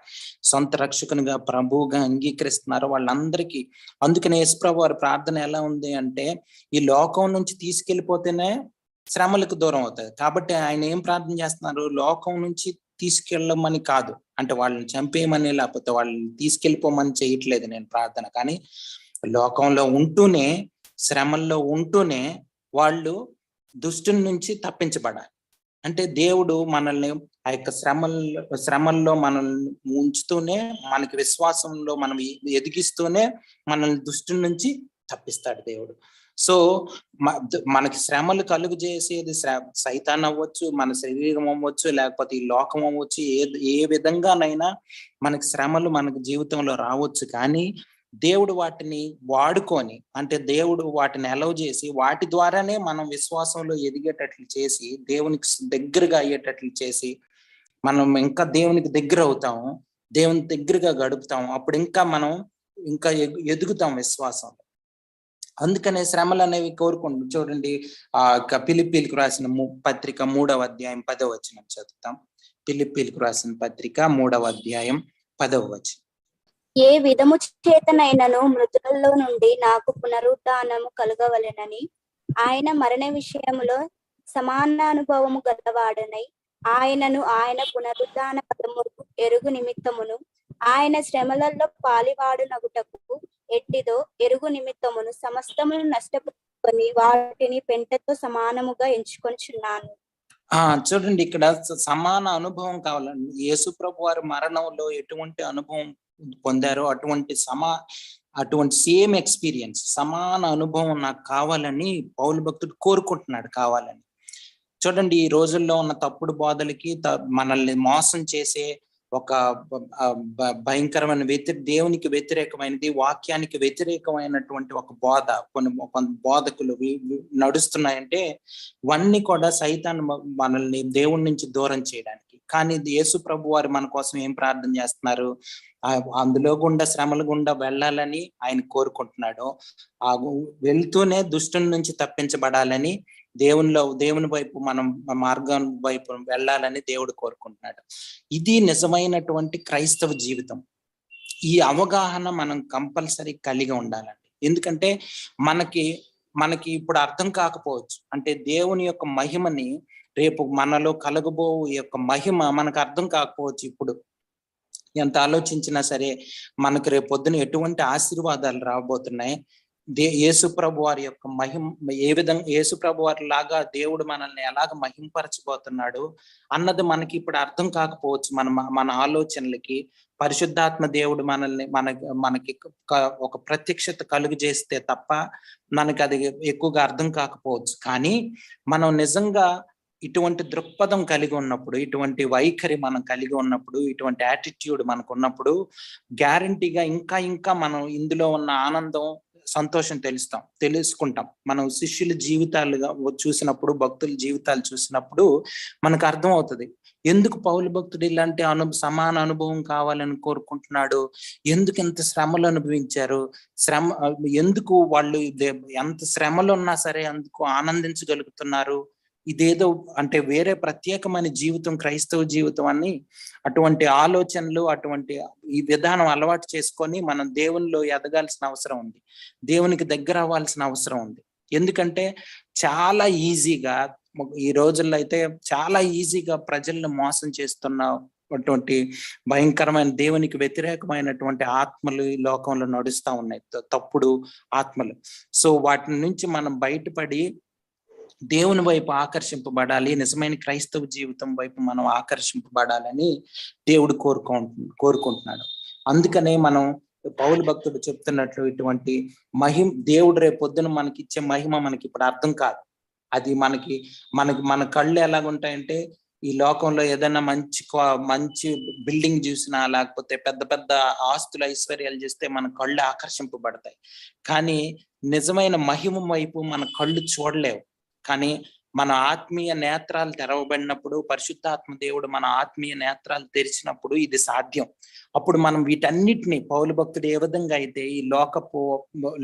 సొంత రక్షకునిగా ప్రభువుగా అంగీకరిస్తున్నారో వాళ్ళందరికీ. అందుకని యేసు ప్రభు వారి ప్రార్థన ఎలా ఉంది అంటే, ఈ లోకం నుంచి తీసుకెళ్ళిపోతేనే శ్రమలకు దూరం అవుతుంది. కాబట్టి ఆయన ఏం ప్రార్థన చేస్తున్నారు? లోకం నుంచి తీసుకెళ్ళమని కాదు, అంటే వాళ్ళని చంపేయమని లేకపోతే వాళ్ళని తీసుకెళ్ళిపోమని చేయట్లేదు నేను ప్రార్థన. కానీ లోకంలో ఉంటూనే, శ్రమల్లో ఉంటూనే వాళ్ళు దుష్టుని నుంచి తప్పించబడాలి. అంటే దేవుడు మనల్ని ఆ యొక్క శ్రమల్లో మనల్ని ఉంచుతూనే, మనకి విశ్వాసంలో మనం ఎదిగిస్తూనే మనల్ని దుష్టుని నుంచి తప్పిస్తాడు దేవుడు. సో మనకి శ్రమలు కలుగు చేసేది సైతాన్ అవ్వచ్చు, మన శరీరం అవ్వచ్చు, లేకపోతే ఈ లోకం అవ్వచ్చు. ఏ విధంగానైనా మనకి శ్రమలు మనకి జీవితంలో రావచ్చు. కానీ దేవుడు వాటిని వాడుకొని, అంటే దేవుడు వాటిని అలౌ చేసి వాటి ద్వారానే మనం విశ్వాసంలో ఎదిగేటట్లు చేసి, దేవునికి దగ్గరగా అయ్యేటట్లు చేసి మనం ఇంకా దేవునికి దగ్గర అవుతాము, దేవుని దగ్గరగా గడుపుతాము. అప్పుడు ఇంకా మనం ఇంకా ఎదుగుతాం విశ్వాసంలో. అందుకనే శ్రమలు అనేవి కోరుకుంటాం. చూడండి, ఫిలిప్పీలకు రాసిన పత్రిక 3వ అధ్యాయం 10వ వచనం చదువుతాం. ఫిలిప్పీలకు రాసిన పత్రిక 3వ అధ్యాయం 10వ వచనం. ఏ విధము చేతనైనను మృతులలో నుండి నాకు పునరుద్ధానము కలగవలెనని ఆయన మరణ విషయములో సమాన అనుభవము గలవాడనై ఆయనను ఆయన పునరుద్ధాన పదము ఎరుగు నిమిత్తమును ఆయన శ్రమలలో పాలివాడునగుటకు ఎట్టిదో ఎరుగు నిమిత్తమును సమస్తమును నష్టపుకొని వాటిని పెంటతో సమానముగా ఎంచుకొంచున్నాను. చూడండి, ఇక్కడ సమాన అనుభవం కావాలండి. యేసు ప్రభు వారి మరణంలో ఎటువంటి అనుభవం పొందారో అటువంటి సేమ్ ఎక్స్పీరియన్స్, సమాన అనుభవం నాకు కావాలని పౌలు భక్తుడు కోరుకుంటున్నాడు కావాలని. చూడండి, ఈ రోజుల్లో ఉన్న తప్పుడు బోధలకి, మనల్ని మోసం చేసే ఒక భయంకరమైన దేవునికి వ్యతిరేకమైనది, వాక్యానికి వ్యతిరేకమైనటువంటి ఒక బోధ కొన్ని బోధకులు నడుస్తున్నాయంటే ఇవన్నీ కూడా సైతాన్ మనల్ని దేవుడి నుంచి దూరం చేయడానికి. కానీ యేసు ప్రభు వారు మన కోసం ఏం ప్రార్థన చేస్తున్నారు? అందులో గుండా, శ్రమల గుండా వెళ్ళాలని ఆయన కోరుకుంటున్నాడు. వెళ్తూనే దుష్టుని నుంచి తప్పించబడాలని, దేవుని వైపు మనం మార్గం వైపు వెళ్ళాలని దేవుడు కోరుకుంటున్నాడు. ఇది నిజమైనటువంటి క్రైస్తవ జీవితం. ఈ అవగాహన మనం కంపల్సరీ కలిగి ఉండాలండి. ఎందుకంటే మనకి ఇప్పుడు అర్థం కాకపోవచ్చు, అంటే దేవుని యొక్క మహిమని, రేపు మనలో కలగబో యొక్క మహిమ మనకు అర్థం కాకపోవచ్చు. ఇప్పుడు ఎంత ఆలోచించినా సరే మనకు రేపు పొద్దున ఎటువంటి ఆశీర్వాదాలు రాబోతున్నాయి, యేసు ప్రభు వారి యొక్క మహిమ ఏ విధంగా, యేసు ప్రభు వారి లాగా దేవుడు మనల్ని ఎలాగ మహింపరచబోతున్నాడు అన్నది మనకి ఇప్పుడు అర్థం కాకపోవచ్చు. మన ఆలోచనలకి పరిశుద్ధాత్మ దేవుడు మనకి ఒక ప్రత్యక్షత కలుగు చేస్తే తప్ప మనకి అది ఎక్కువగా అర్థం కాకపోవచ్చు. కానీ మనం నిజంగా ఇటువంటి దృక్పథం కలిగి ఉన్నప్పుడు, ఇటువంటి వైఖరి మనం కలిగి ఉన్నప్పుడు, ఇటువంటి యాటిట్యూడ్ మనకు ఉన్నప్పుడు గ్యారంటీగా ఇంకా మనం ఇందులో ఉన్న ఆనందం, సంతోషం తెలుసుకుంటాం. మనం శిష్యుల జీవితాలుగా చూసినప్పుడు, భక్తుల జీవితాలు చూసినప్పుడు మనకు అర్థం అవుతుంది ఎందుకు పౌలు భక్తుడు ఇలాంటి సమాన అనుభవం కావాలని కోరుకుంటున్నాడు, ఎందుకు ఎంత శ్రమలు అనుభవించారు, ఎందుకు వాళ్ళు ఎంత శ్రమలు ఉన్నా సరే అందుకు ఆనందించగలుగుతున్నారు, ఇదేదో అంటే వేరే ప్రత్యేకమైన జీవితం క్రైస్తవ జీవితం అని అటువంటి ఆలోచనలు, అటువంటి ఈ విధానం అలవాటు చేసుకొని మనం దేవునిలో ఎదగాల్సిన అవసరం ఉంది, దేవునికి దగ్గర అవ్వాల్సిన అవసరం ఉంది. ఎందుకంటే చాలా ఈజీగా ఈ రోజుల్లో అయితే చాలా ఈజీగా ప్రజలను మోసం చేస్తున్న అటువంటి భయంకరమైన దేవునికి వ్యతిరేకమైనటువంటి ఆత్మలు ఈ లోకంలో నడుస్తూ ఉన్నాయి, తప్పుడు ఆత్మలు. సో వాటి నుంచి మనం బయటపడి దేవుని వైపు ఆకర్షింపబడాలి, నిజమైన క్రైస్తవ జీవితం వైపు మనం ఆకర్షింపబడాలని దేవుడు కోరుకుంటున్నాడు. అందుకనే మనం పౌలు భక్తుడు చెప్తున్నట్లు ఇటువంటి దేవుడు రేపు పొద్దున మనకి ఇచ్చే మహిమ మనకి ఇప్పుడు అర్థం కాదు. అది మన కళ్ళు ఎలాగుంటాయంటే, ఈ లోకంలో ఏదైనా మంచి బిల్డింగ్ చూసినా, లేకపోతే పెద్ద పెద్ద ఆస్తులు ఐశ్వర్యాలు చేస్తే మన కళ్ళు ఆకర్షింపబడతాయి. కానీ నిజమైన మహిమ వైపు మన కళ్ళు చూడలేవు. కానీ మన ఆత్మీయ నేత్రాలు తెరవబడినప్పుడు, పరిశుద్ధాత్మ దేవుడు మన ఆత్మీయ నేత్రాలు తెరిచినప్పుడు ఇది సాధ్యం. అప్పుడు మనం వీటన్నిటిని, పౌలు భక్తుడు ఏ విధంగా అయితే ఈ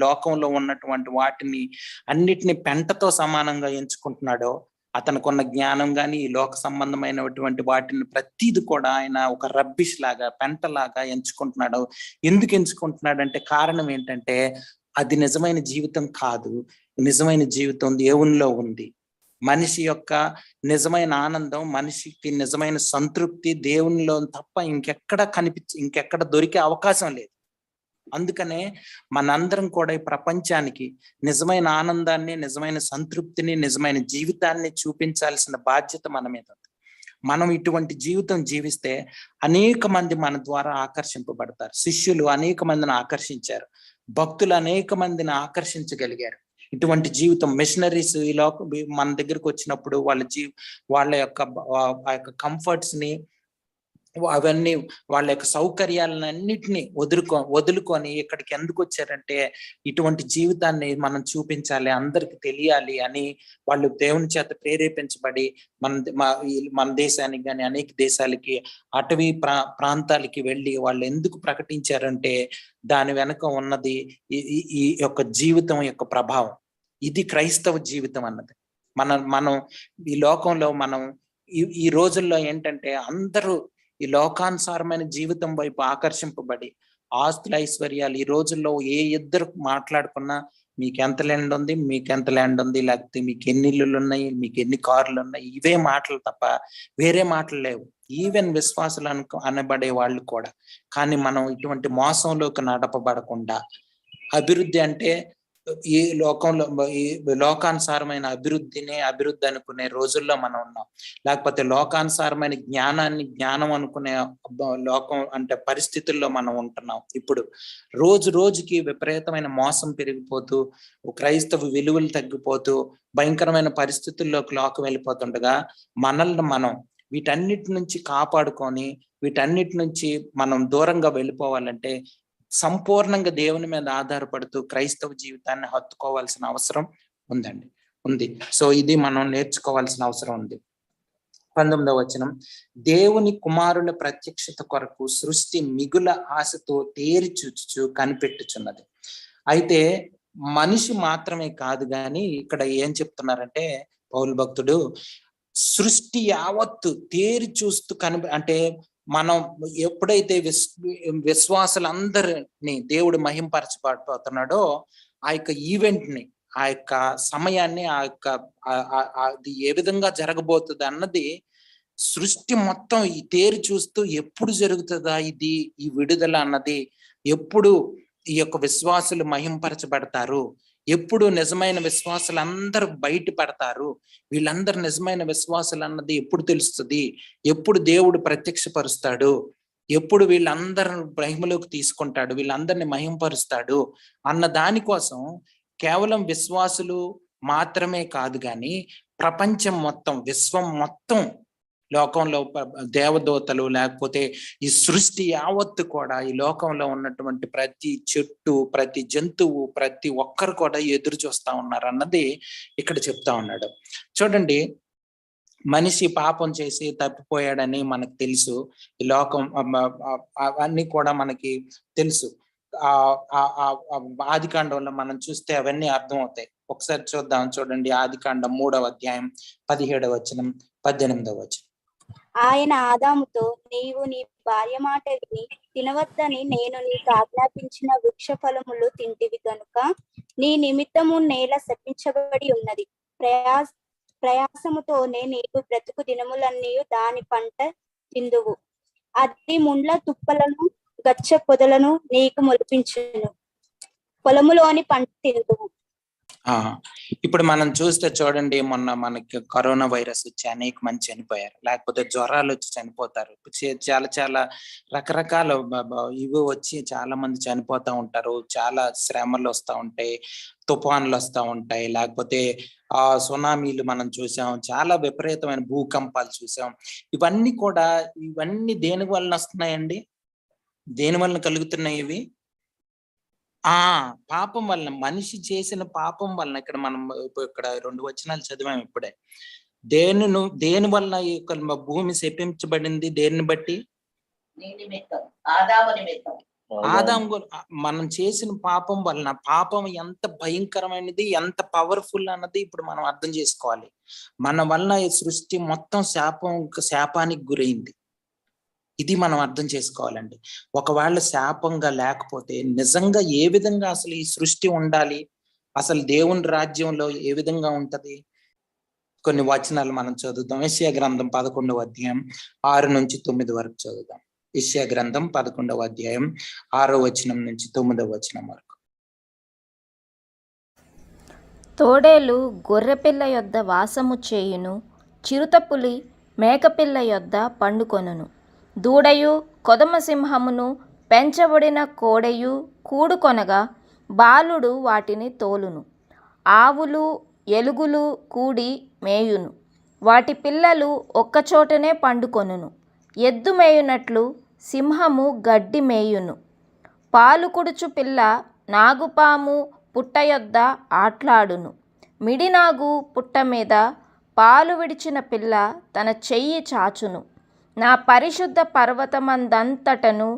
లోకంలో ఉన్నటువంటి వాటిని అన్నిటిని పెంటతో సమానంగా ఎంచుకుంటున్నాడో, అతనుకున్న జ్ఞానం కానీ ఈ లోక సంబంధమైనటువంటి వాటిని ప్రతిది కూడా ఆయన ఒక రబ్బిష్ లాగా, పెంటలాగా ఎంచుకుంటున్నాడు. ఎందుకు ఎంచుకుంటున్నాడంటే కారణం ఏంటంటే అది నిజమైన జీవితం కాదు. నిజమైన జీవితం దేవునిలో ఉంది. మనిషి యొక్క నిజమైన ఆనందం, మనిషికి నిజమైన సంతృప్తి దేవునిలో తప్ప ఇంకెక్కడ దొరికే అవకాశం లేదు. అందుకనే మనందరం కూడా ఈ ప్రపంచానికి నిజమైన ఆనందాన్ని, నిజమైన సంతృప్తిని, నిజమైన జీవితాన్ని చూపించాల్సిన బాధ్యత మన మీద ఉంది. మనం ఇటువంటి జీవితం జీవిస్తే అనేక మంది మన ద్వారా ఆకర్షింపబడతారు. శిష్యులు అనేక మందిని ఆకర్షించారు, భక్తులు అనేక మందిని ఆకర్షించగలిగారు. ఇటువంటి జీవితం మిషనరీస్ మన దగ్గరకు వచ్చినప్పుడు వాళ్ళ యొక్క కంఫర్ట్స్ ని, అవన్నీ వాళ్ళ యొక్క సౌకర్యాలన్నిటిని వదులుకొని ఇక్కడికి ఎందుకు వచ్చారంటే ఇటువంటి జీవితాన్ని మనం చూపించాలి, అందరికి తెలియాలి అని వాళ్ళు దేవుని చేత ప్రేరేపించబడి మన దేశానికి కానీ అనేక దేశాలకి, అటవీ ప్రాంతాలకి వెళ్ళి వాళ్ళు ఎందుకు ప్రకటించారంటే దాని వెనుక ఉన్నది ఈ యొక్క జీవితం యొక్క ప్రభావం. ఇది క్రైస్తవ జీవితం అన్నది. మనం ఈ లోకంలో ఈ రోజుల్లో ఏంటంటే అందరూ ఈ లోకానుసారమైన జీవితం వైపు ఆకర్షింపబడి ఆస్తుల ఐశ్వర్యాలు, ఈ రోజుల్లో ఏ ఇద్దరు మాట్లాడుకున్నా మీకు ఎంత ల్యాండ్ ఉంది, మీకు ఎంత ల్యాండ్ ఉంది, లేకపోతే మీకు ఎన్ని ఇల్లులు ఉన్నాయి, మీకు ఎన్ని కార్లు ఉన్నాయి, ఇవే మాటలు తప్ప వేరే మాటలు లేవు. ఈవెన్ విశ్వాసులు అనబడే వాళ్ళు కూడా. కానీ మనం ఇటువంటి మోసంలోకి నడపబడకుండా, అభివృద్ధి అంటే ఈ లోకానుసారమైన అభివృద్ధి అనుకునే రోజుల్లో మనం ఉన్నాం. లేకపోతే లోకానుసారమైన జ్ఞానం అనుకునే లోకం అంటే పరిస్థితుల్లో మనం ఉంటున్నాం. ఇప్పుడు రోజుకి విపరీతమైన మోసం పెరిగిపోతూ, క్రైస్తవ విలువలు తగ్గిపోతూ, భయంకరమైన పరిస్థితుల్లోకి లోకం వెళ్ళిపోతుండగా మనల్ని మనం వీటన్నిటి నుంచి కాపాడుకొని, వీటన్నిటి నుంచి మనం దూరంగా వెళ్ళిపోవాలంటే సంపూర్ణంగా దేవుని మీద ఆధారపడుతూ క్రైస్తవ జీవితాన్ని హత్తుకోవాల్సిన అవసరం ఉంది. సో ఇది మనం నేర్చుకోవాల్సిన అవసరం ఉంది. 19వ వచనం, దేవుని కుమారుల ప్రత్యక్షత కొరకు సృష్టి మిగుల ఆశతో తేరి చూచుచు కనిపెట్టుచున్నది. అయితే మనిషి మాత్రమే కాదు గాని ఇక్కడ ఏం చెప్తున్నారంటే పౌలు భక్తుడు, సృష్టి యావత్తు తేరి చూస్తూ అంటే మనం ఎప్పుడైతే విశ్వాసులందరినీ దేవుడు మహింపరచబడిపోతున్నాడో ఆ యొక్క ఈవెంట్ ని, ఆ యొక్క సమయాన్ని, అది ఏ విధంగా జరగబోతుంది అన్నది సృష్టి మొత్తం ఈ తేరి చూస్తూ ఎప్పుడు జరుగుతుందా ఈ విడుదల అన్నది, ఎప్పుడు ఈ యొక్క విశ్వాసులు మహింపరచబడతారు, ఎప్పుడు నిజమైన విశ్వాసులు అందరూ బయటపడతారు, వీళ్ళందరూ నిజమైన విశ్వాసులు అన్నది ఎప్పుడు తెలుస్తుంది, ఎప్పుడు దేవుడు ప్రత్యక్షపరుస్తాడు, ఎప్పుడు వీళ్ళందరూ మహిమలోకి తీసుకుంటాడు, వీళ్ళందరినీ మహింపరుస్తాడు అన్న దానికోసం కేవలం విశ్వాసులు మాత్రమే కాదు కానీ ప్రపంచం మొత్తం, విశ్వం మొత్తం, లోకంలో దేవదూతలు, లేకపోతే ఈ సృష్టి యావత్తు కూడా, ఈ లోకంలో ఉన్నటువంటి ప్రతి చెట్టు, ప్రతి జంతువు, ప్రతి ఒక్కరు కూడా ఎదురు చూస్తా ఉన్నారు అన్నది ఇక్కడ చెప్తా ఉన్నాడు. చూడండి, మనిషి పాపం చేసి తప్పిపోయాడని మనకు తెలుసు, ఈ లోకం అవన్నీ కూడా మనకి తెలుసు. ఆదికాండంలో మనం చూస్తే అవన్నీ అర్థమవుతాయి. ఒకసారి చూద్దాం. చూడండి, ఆదికాండం 3వ అధ్యాయం 17వ వచనం, 18వ వచనం. ఆయన ఆదాముతో, నీవు నీ భార్య మాట విని తినవద్దని నేను నీకు ఆజ్ఞాపించిన వృక్ష ఫలములు తింటివి గనుక నీ నిమిత్తము నేల శపించబడి ఉన్నది. ప్రయాసముతోనే నీకు బ్రతుకు దినములన్నీ దాని పంట తిందువు. అది ముండ్ల తుప్పలను గచ్చ పొదలను నీకు మొలిపించును. పొలములోని పంట తిందువు. ఇప్పుడు మనం చూస్తే చూడండి, మొన్న మనకి కరోనా వైరస్ వచ్చి అనేక మంది చనిపోయారు, లేకపోతే జ్వరాలు వచ్చి చనిపోతారు, చాలా చాలా రకరకాల ఇవి వచ్చి చాలా మంది చనిపోతా ఉంటారు. చాలా శ్రమలు వస్తూ ఉంటాయి, తుఫాన్లు వస్తూ ఉంటాయి, లేకపోతే సునామీలు మనం చూసాం, చాలా విపరీతమైన భూకంపాలు చూసాం. ఇవన్నీ దేని వలన వస్తున్నాయండి? దేని వలన కలుగుతున్నాయి ఇవి? పాపం వలన, మనిషి చేసిన పాపం వలన. ఇక్కడ మనం ఇక్కడ 2 వచనాలు చదివాం ఇప్పుడే. దేని వలన ఈ యొక్క భూమి శపించబడింది? దేన్ని బట్టి? ఆదాము. మనం చేసిన పాపం వలన. పాపం ఎంత భయంకరమైనది, ఎంత పవర్ఫుల్ అన్నది ఇప్పుడు మనం అర్థం చేసుకోవాలి. మన వలన ఈ సృష్టి మొత్తం శాపానికి గురైంది. ఇది మనం అర్థం చేసుకోవాలండి. ఒకవేళ శాపంగా లేకపోతే నిజంగా ఏ విధంగా అసలు ఈ సృష్టి ఉండాలి? అసలు దేవుని రాజ్యంలో ఏ విధంగా ఉంటది? కొన్ని వచనాలు మనం చదువుదాం. యెషయా గ్రంథం 11వ అధ్యాయం 6 నుంచి 9 వరకు చదువుదాం. యెషయా గ్రంథం 11వ అధ్యాయం 6వ వచనం నుంచి 9వ వచనం వరకు. తోడేలు గొర్రెపిల్ల యొద్ద వాసము చేయును, చిరుతపులి మేకపిల్ల యొద్ద పండుకొనును. దూడయు కొదమసింహమును పెంచబడిన కోడెయు కూడుకొనగా బాలుడు వాటిని తోలును. ఆవులు ఎలుగులు కూడి మేయును, వాటి పిల్లలు ఒక్కచోటనే పండుకొనును. ఎద్దు మేయునట్లు సింహము గడ్డి మేయును. పాలు కుడుచు పిల్ల నాగుపాము పుట్ట యొద్ద ఆట్లాడును. మిడినాగు పుట్ట మీద పాలు విడిచిన పిల్ల తన చెయ్యి చాచును. నా పరిశుద్ధ పర్వతమందంతటను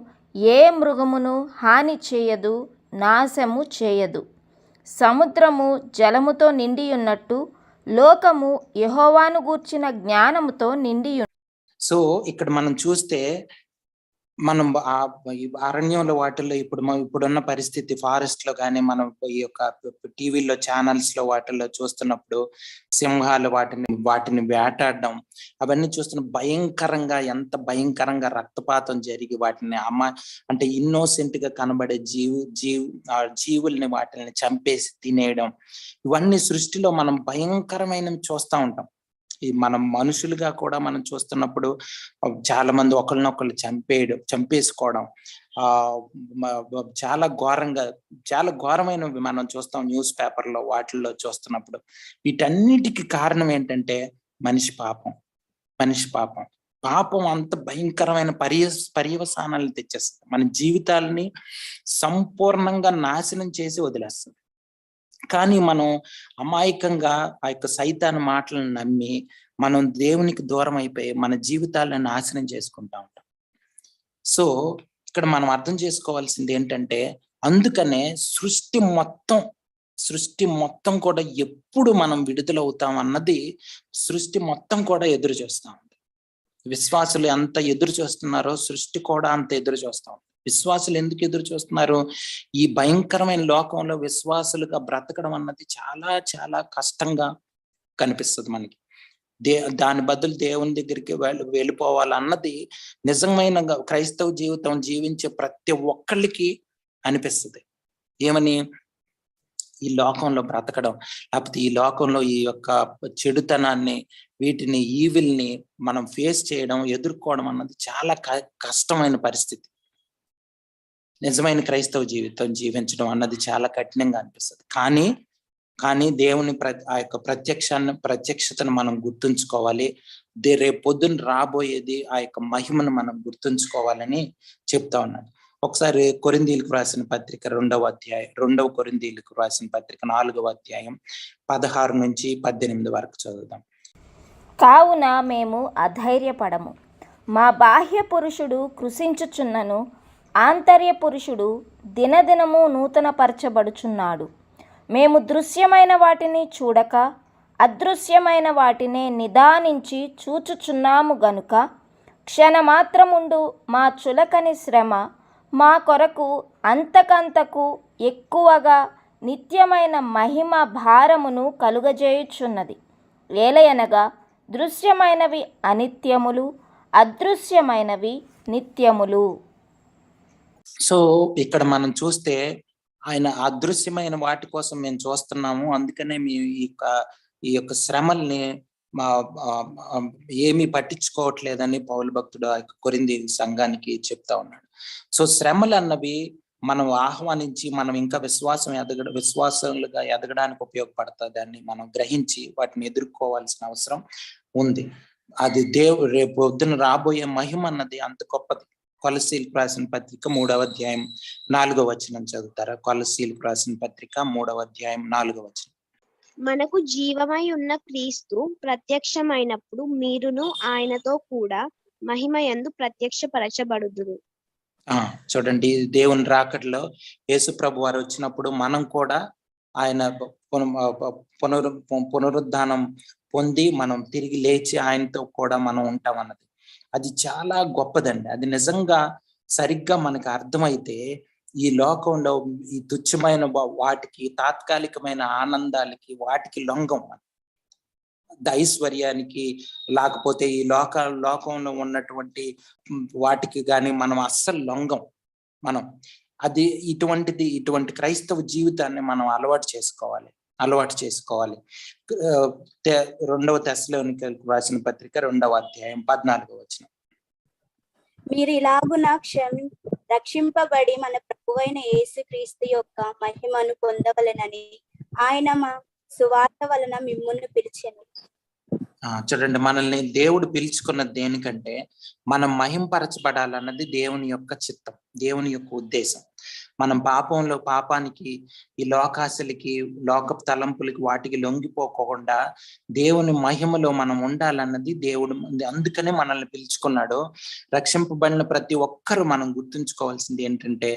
ఏ మృగమును హాని చేయదు, నాశము చేయదు. సముద్రము జలముతో నిండియున్నట్టు లోకము యెహోవాను గూర్చిన జ్ఞానముతో నిండియున్నది. సో ఇక్కడ మనం చూస్తే, మనం అరణ్యంలో వాటిల్లో ఇప్పుడున్న పరిస్థితి, ఫారెస్ట్ లో కానీ మనం ఈ యొక్క టీవీలో ఛానల్స్ లో వాటిల్లో చూస్తున్నప్పుడు సింహాలు వాటిని వేటాడడం, అవన్నీ చూస్తున్న భయంకరంగా, ఎంత భయంకరంగా రక్తపాతం జరిగి వాటిని అంటే ఇన్నోసెంట్ గా కనబడే జీవుల్ని వాటిని చంపేసి తినేయడం, ఇవన్నీ సృష్టిలో మనం భయంకరమైనవి చూస్తూ ఉంటాం. మనం మనుషులుగా కూడా మనం చూస్తున్నప్పుడు చాలా మంది ఒకరినొకరు చంపేసుకోవడం, చాలా ఘోరమైనవి మనం చూస్తాం న్యూస్ పేపర్లో వాటిల్లో చూస్తున్నప్పుడు. వీటన్నిటికీ కారణం ఏంటంటే మనిషి పాపం. పాపం అంత భయంకరమైన పర్యవసానాలు తెచ్చేస్తుంది. మన జీవితాలని సంపూర్ణంగా నాశనం చేసి వదిలేస్తుంది. కానీ మనం అమాయకంగా ఆ యొక్క సైతాను మాటలను నమ్మి మనం దేవునికి దూరం అయిపోయి మన జీవితాలను నాశనం చేసుకుంటా ఉంటాం. సో ఇక్కడ మనం అర్థం చేసుకోవాల్సింది ఏంటంటే, అందుకనే సృష్టి మొత్తం కూడా ఎప్పుడు మనం విడుదలవుతాం అన్నది సృష్టి మొత్తం కూడా ఎదురు చూస్తా ఉంది. విశ్వాసులు ఎంత ఎదురు చూస్తున్నారో సృష్టి కూడా అంత ఎదురు చూస్తా ఉంది. విశ్వాసులు ఎందుకు ఎదురు చూస్తున్నారు? ఈ భయంకరమైన లోకంలో విశ్వాసులుగా బ్రతకడం అన్నది చాలా చాలా కష్టంగా కనిపిస్తుంది మనకి. దాని బదులు దేవుని దగ్గరికి వెళ్ళిపోవాలన్నది నిజమైన క్రైస్తవ జీవితం జీవించే ప్రతి ఒక్కళ్ళకి అనిపిస్తుంది. ఏమని? ఈ లోకంలో బ్రతకడం, లేకపోతే ఈ లోకంలో ఈ యొక్క చెడుతనాన్ని, వీటిని, ఈవిల్ని మనం ఫేస్ చేయడం, ఎదుర్కోవడం అన్నది చాలా కష్టమైన పరిస్థితి. నిజమైన క్రైస్తవ జీవితం జీవించడం అన్నది చాలా కఠినంగా అనిపిస్తుంది. కానీ దేవుని ఆ యొక్క ప్రత్యక్షతను మనం గుర్తుంచుకోవాలి. రేపు పొద్దున రాబోయేది ఆ యొక్క మహిమను మనం గుర్తుంచుకోవాలని చెప్తా ఉన్నాడు. ఒకసారి కొరింథీయులకు రాసిన పత్రిక 2వ కొరింథీయులకు రాసిన పత్రిక 4వ అధ్యాయం 16 నుంచి 18 వరకు చదువుదాం. కావున మేము అధైర్యపడము. మా బాహ్య పురుషుడు కృశించుచున్నను, ఆంతర్య పురుషుడు దినదినము నూతనపరచబడుచున్నాడు. మేము దృశ్యమైన వాటిని చూడక అదృశ్యమైన వాటినే నిదానించి చూచుచున్నాము గనుక క్షణమాత్రముండు మా చులకని శ్రమ మా కొరకు అంతకంతకు ఎక్కువగా నిత్యమైన మహిమ భారమును కలుగజేయుచున్నది. ఏలయనగా దృశ్యమైనవి అనిత్యములు, అదృశ్యమైనవి నిత్యములు. సో ఇక్కడ మనం చూస్తే ఆయన అదృశ్యమైన వాటి కోసం మేము చూస్తున్నాము, అందుకనే మీ ఈ యొక్క శ్రమల్ని ఏమీ పట్టించుకోవట్లేదని పౌలు భక్తుడు కొరింథీ సంఘానికి చెప్తా ఉన్నాడు. సో శ్రమలు అన్నవి మనం ఆహ్వానించి మనం ఇంకా విశ్వాసాలుగా ఎదగడానికి ఉపయోగపడుతుంది. దాన్ని మనం గ్రహించి వాటిని ఎదుర్కోవాల్సిన అవసరం ఉంది. అది రేపు పొద్దున రాబోయే మహిమ అన్నది అంత గొప్పది. కొలసీలకు రాసిన పత్రిక 3వ అధ్యాయం 4వ వచనం చదువుతారా? కొలసీలకు రాసిన పత్రిక 3వ అధ్యాయం 4వ వచనం. మనకు జీవమై ఉన్న క్రీస్తు ప్రత్యక్షమైనప్పుడు మీరును ఆయనతో కూడా మహిమయందు ప్రత్యక్షపరచబడుదురు. చూడండి, దేవుని రాకడలో యేసు ప్రభు వారు వచ్చినప్పుడు మనం కూడా ఆయన పునరుద్ధానం పొంది మనం తిరిగి లేచి ఆయనతో కూడా మనం ఉంటాం అన్నది. అది చాలా గొప్పదండి. అది నిజంగా సరిగ్గా మనకు అర్థమైతే ఈ లోకంలో ఈ తుచ్చమైన వాటికి, తాత్కాలికమైన ఆనందాలకి, వాటికి లొంగం. ఐశ్వర్యానికి లేకపోతే ఈ లోకంలో ఉన్నటువంటి వాటికి కానీ మనం అస్సలు లొంగం. మనం ఇటువంటి క్రైస్తవ జీవితాన్ని మనం అలవాటు చేసుకోవాలి. 2వ తెస్సలోనికీయులకు రాసిన పత్రిక 2వ అధ్యాయం 14వ వచనం. మీరు ఇలాగున రక్షింపబడి మన ప్రభువైన యేసుక్రీస్తు యొక్క మహిమను పొందవలెనని ఆయన మా సువార్త వలన మిమ్మును పిలిచెను. చూడండి, మనల్ని దేవుడు పిలుచుకున్నది దేనికంటే మనం మహింపరచబడాలన్నది దేవుని యొక్క చిత్తం, దేవుని యొక్క ఉద్దేశం. మనం పాపానికి, ఈ లోకాశలకి, లోకపు తలంపులకి, వాటికి లొంగిపోకుండా దేవుని మహిమలో మనం ఉండాలన్నది దేవుడు. అందుకనే మనల్ని పిలుచుకున్నాడు. రక్షింపబడిన ప్రతి ఒక్కరూ మనం గుర్తుంచుకోవాల్సింది ఏంటంటే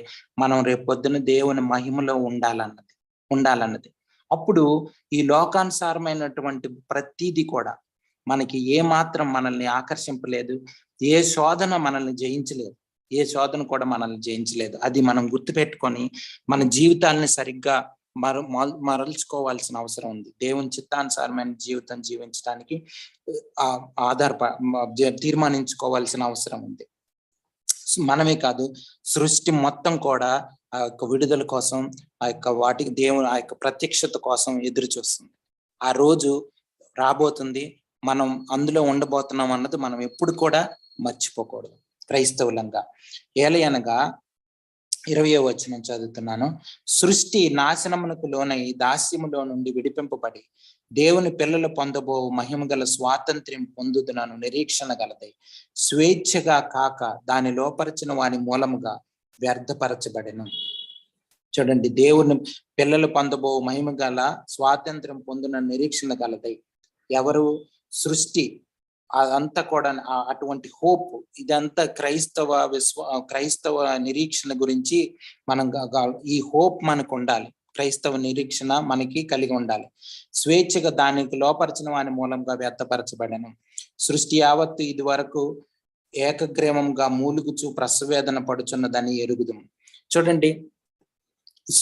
మనం రేపొద్దున దేవుని మహిమలో ఉండాలన్నది. అప్పుడు ఈ లోకానుసారమైనటువంటి ప్రతిదీ కూడా మనకి ఏ మాత్రం మనల్ని ఆకర్షింపలేదు. ఏ శోధన మనల్ని జయించలేదు. అది మనం గుర్తుపెట్టుకొని మన జీవితాలని సరిగ్గా మరల్చుకోవాల్సిన అవసరం ఉంది. దేవుని చిత్తానుసారమైన జీవితం జీవించడానికి తీర్మానించుకోవాల్సిన అవసరం ఉంది. మనమే కాదు, సృష్టి మొత్తం కూడా ఆ యొక్క విడుదల కోసం, ఆ యొక్క ఆ యొక్క ప్రత్యక్షత కోసం ఎదురు చూస్తుంది. ఆ రోజు రాబోతుంది, మనం అందులో ఉండబోతున్నాం అన్నది మనం ఎప్పుడు కూడా మర్చిపోకూడదు క్రైస్తవులంగా. ఏలయనగా 20వ వచనం చదువుతున్నాను. సృష్టి నాశనమునకు లోనై దాస్యములో నుండి విడిపింపబడి దేవుని పిల్లలు పొందబో మహిమ గల స్వాతంత్ర్యం పొందుతున్నను నిరీక్షణ గలదై స్వేచ్ఛగా కాక దాని లోపరిచిన వాని మూలముగా వ్యర్థపరచబడెను. చూడండి, దేవుని పిల్లలు పొందబో మహిమ గల స్వాతంత్ర్యం పొందిన నిరీక్షణ గలదై. ఎవరు? సృష్టి. అదంతా కూడా అటువంటి హోప్. ఇదంతా క్రైస్తవ నిరీక్షణ గురించి మనం ఈ హోప్ మనకు ఉండాలి. క్రైస్తవ నిరీక్షణ మనకి కలిగి ఉండాలి. స్వేచ్ఛగా దానికి లోపరిచిన వాని మూలంగా వ్యర్థపరచబడను. సృష్టి యావత్తు ఇది వరకు ఏకగ్రీవంగా మూలుగుచు ప్రసవేదన పడుచున్నదని ఎరుగుదుము. చూడండి,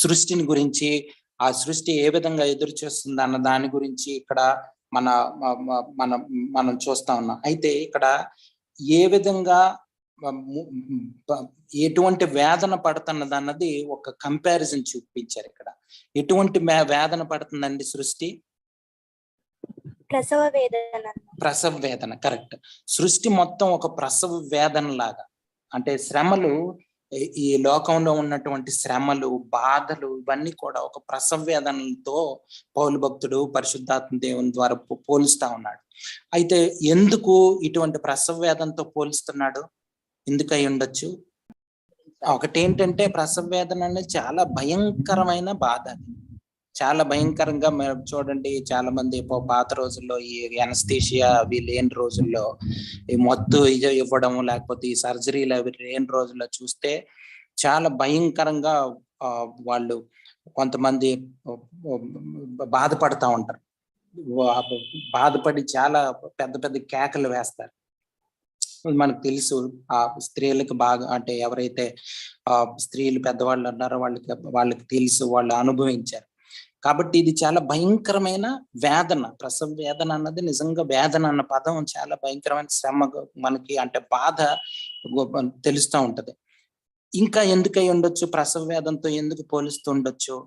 సృష్టిని గురించి, ఆ సృష్టి ఏ విధంగా ఎదురు చేస్తుంది అన్న దాని గురించి ఇక్కడ మనం చూస్తా ఉన్నాం. అయితే ఇక్కడ ఏ విధంగా ఎటువంటి వేదన పడుతున్నది అన్నది ఒక కంపారిజన్ చూపించారు. ఇక్కడ ఎటువంటి వేదన పడుతుందండి సృష్టి? ప్రసవ వేదన. కరెక్ట్. సృష్టి మొత్తం ఒక ప్రసవ వేదన లాగా. అంటే శ్రమలు, ఈ లోకంలో ఉన్నటువంటి శ్రమలు, బాధలు, ఇవన్నీ కూడా ఒక ప్రసవ వేదనలతో పౌలు భక్తుడు పరిశుద్ధాత్మ దేవుని ద్వారా పోలుస్తా ఉన్నాడు. అయితే ఎందుకు ఇటువంటి ప్రసవ వేదనతో పోలుస్తున్నాడు? ఎందుకు అయి ఉండొచ్చు? ఒకటేంటంటే ప్రసవ వేదన అనేది చాలా భయంకరమైన బాధ. చాలా భయంకరంగా చూడండి, చాలా మంది పాత రోజుల్లో ఈ ఎనస్థీషియా అవి లేని రోజుల్లో ఈ మత్తు ఇవ్వడం, లేకపోతే ఈ సర్జరీలు అవి లేని రోజుల్లో చూస్తే చాలా భయంకరంగా వాళ్ళు కొంతమంది బాధపడతా ఉంటారు, బాధపడి చాలా పెద్ద పెద్ద కేకలు వేస్తారు. మనకు తెలుసు ఆ స్త్రీలకు బాగా, అంటే ఎవరైతే స్త్రీలు పెద్దవాళ్ళు ఉన్నారో వాళ్ళకి తెలుసు, వాళ్ళు అనుభవించారు. కాబట్టి ఇది చాలా భయంకరమైన వేదన. ప్రసవ వేదన అన్నది నిజంగా, వేదన అన్న పదం చాలా భయంకరమైన శ్రమ మనకి, అంటే బాధ తెలుస్తూ ఉంటది. ఇంకా ఎందుకై ఉండొచ్చు, ప్రసవ వేదంతో ఎందుకు పోలుస్తూ ఉండొచ్చు?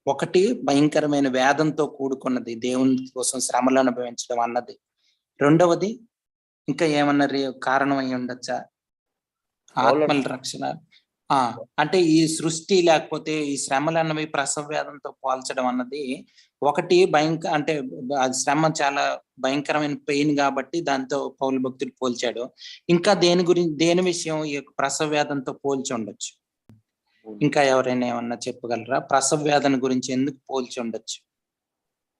ఒకటి, భయంకరమైన వేదంతో కూడుకున్నది దేవుని కోసం శ్రమలు అనుభవించడం అన్నది. రెండవది, ఇంకా ఏమన్నా కారణం అయి ఉండొచ్చా? ఆత్మల రక్షణ. అంటే ఈ సృష్టి లేకపోతే ఈ శ్రమలు అన్నవి ప్రసవ వేదంతో పోల్చడం అన్నది ఒకటి అంటే శ్రమ చాలా భయంకరమైన పెయిన్ కాబట్టి దాంతో పౌలు భక్తుడు పోల్చాడు. ఇంకా దేని విషయం ఈ ప్రసవ వేదంతో పోల్చి ఉండొచ్చు? ఇంకా ఎవరైనా ఏమన్నా చెప్పగలరా? ప్రసవ వేదన గురించి ఎందుకు పోల్చి ఉండొచ్చు?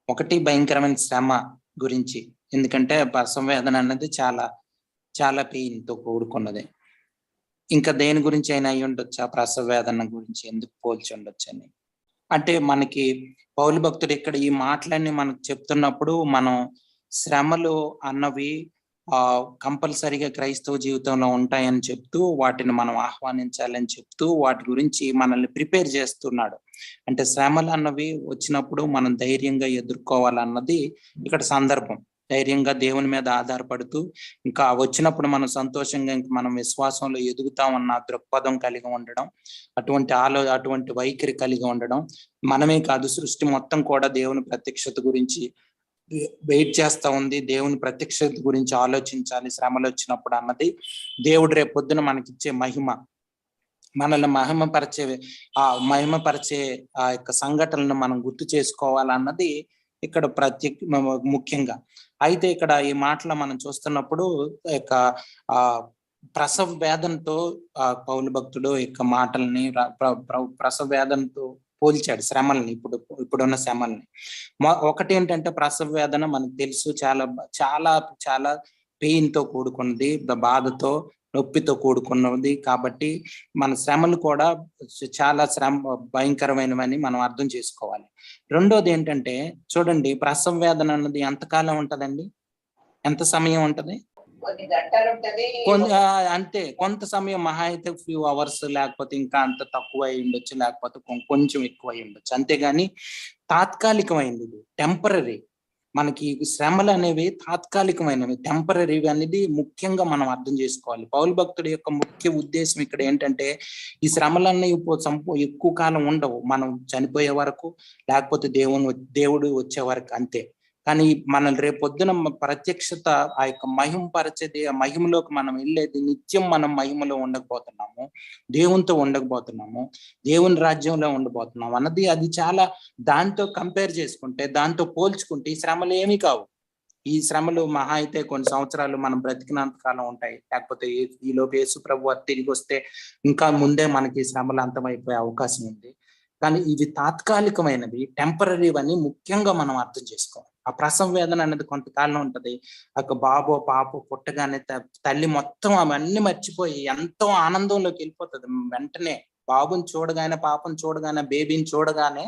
ఒకటి, భయంకరమైన శ్రమ గురించి, ఎందుకంటే ప్రసవ వేదన అన్నది చాలా చాలా పెయిన్ తో కూడుకున్నది. ఇంకా దేని గురించి అయినా అయి ఉండొచ్చా? ప్రసవ వేదన గురించి ఎందుకు పోల్చి ఉండొచ్చు అని. అంటే మనకి పౌలు భక్తుడు ఇక్కడ ఈ మాటలన్నీ మనకు చెప్తున్నప్పుడు, మనం శ్రమలు అన్నవి కంపల్సరీగా క్రైస్తవ జీవితంలో ఉంటాయని చెప్తూ, వాటిని మనం ఆహ్వానించాలని చెప్తూ, వాటి గురించి మనల్ని ప్రిపేర్ చేస్తున్నాడు. అంటే శ్రమలు అన్నవి వచ్చినప్పుడు మనం ధైర్యంగా ఎదుర్కోవాలన్నది ఇక్కడ సందర్భం. ధైర్యంగా దేవుని మీద ఆధారపడుతూ, ఇంకా వచ్చినప్పుడు మనం సంతోషంగా, ఇంకా మనం విశ్వాసంలో ఎదుగుతామన్న దృక్పథం కలిగి ఉండడం, అటువంటి వైఖరి కలిగి ఉండడం. మనమే కాదు, సృష్టి మొత్తం కూడా దేవుని ప్రత్యక్షత గురించి వెయిట్ చేస్తా ఉంది. దేవుని ప్రత్యక్షత గురించి ఆలోచించాలి శ్రమలు వచ్చినప్పుడు అన్నది దేవుడు రేపొద్దున మనకిచ్చే మహిమ, మనల్ని మహిమపరిచే ఆ యొక్క సంఘటనలను మనం గుర్తు చేసుకోవాలన్నది ఇక్కడ ముఖ్యంగా. అయితే ఇక్కడ ఈ మాటలు మనం చూస్తున్నప్పుడు యొక్క ప్రసవ వేదనతో పౌలు భక్తుడు యొక్క మాటల్ని ప్రసవ వేదనతో పోల్చాడు శ్రమల్ని, ఇప్పుడున్న శ్రమల్ని. ఒకటి ఏంటంటే, ప్రసవ వేదన మనకు తెలుసు చాలా చాలా చాలా పెయిన్ తో కూడుకున్నది, బాధతో, నొప్పితో కూడుకున్నది. కాబట్టి మన శ్రమలు కూడా చాలా భయంకరమైనవని మనం అర్థం చేసుకోవాలి. రెండోది ఏంటంటే, చూడండి, ప్రసవ వేదన అన్నది ఎంతకాలం ఉంటదండి? ఎంత సమయం ఉంటది? కొన్ని గంటలు ఉంటది, అంతే. కొంత సమయం, మహా అయితే ఫ్యూ అవర్స్, లేకపోతే ఇంకా అంత తక్కువ అయి ఉండొచ్చు, లేకపోతే కొంచెం ఎక్కువ అయి ఉండొచ్చు. అంతేగాని తాత్కాలికమైనది, ఇది టెంపరీ. మనకి శ్రమలు అనేవి తాత్కాలికమైనవి, టెంపరీ అనేది ముఖ్యంగా మనం అర్థం చేసుకోవాలి. పౌలు భక్తుడి యొక్క ముఖ్య ఉద్దేశం ఇక్కడ ఏంటంటే, ఈ శ్రమలన్నీ ఎక్కువ కాలం ఉండవు, మనం చనిపోయే వరకు, లేకపోతే దేవుడు వచ్చే వరకు, అంతే. కానీ మనల్ని రేపొద్దున ప్రత్యక్షత, ఆ యొక్క మహిమపరిచేది, ఆ మహిమలోకి మనం వెళ్ళేది, నిత్యం మనం మహిమలో ఉండకపోతున్నాము, దేవునితో ఉండకపోతున్నాము, దేవుని రాజ్యంలో ఉండబోతున్నాము అన్నది, అది చాలా, దాంతో కంపేర్ చేసుకుంటే, దాంతో పోల్చుకుంటే ఈ శ్రమలు ఏమీ కావు. ఈ శ్రమలు మహా అయితే కొన్ని సంవత్సరాలు మనం బ్రతికినంత కాలం ఉంటాయి, లేకపోతే ఈలోపు యేసు ప్రభు తిరిగి వస్తే ఇంకా ముందే మనకి శ్రమలు అంతమైపోయే అవకాశం ఉంది. కానీ ఇవి తాత్కాలికమైనవి, టెంపరీ అని ముఖ్యంగా మనం అర్థం చేసుకోవాలి. ఆ ప్రసవ వేదన అనేది కొంతకాలం ఉంటది. ఒక బాబో పాప పుట్టగానే తల్లి మొత్తం అవన్నీ మర్చిపోయి ఎంతో ఆనందంలోకి వెళ్ళిపోతుంది. వెంటనే బాబుని చూడగానే, పాపను చూడగానే, బేబీని చూడగానే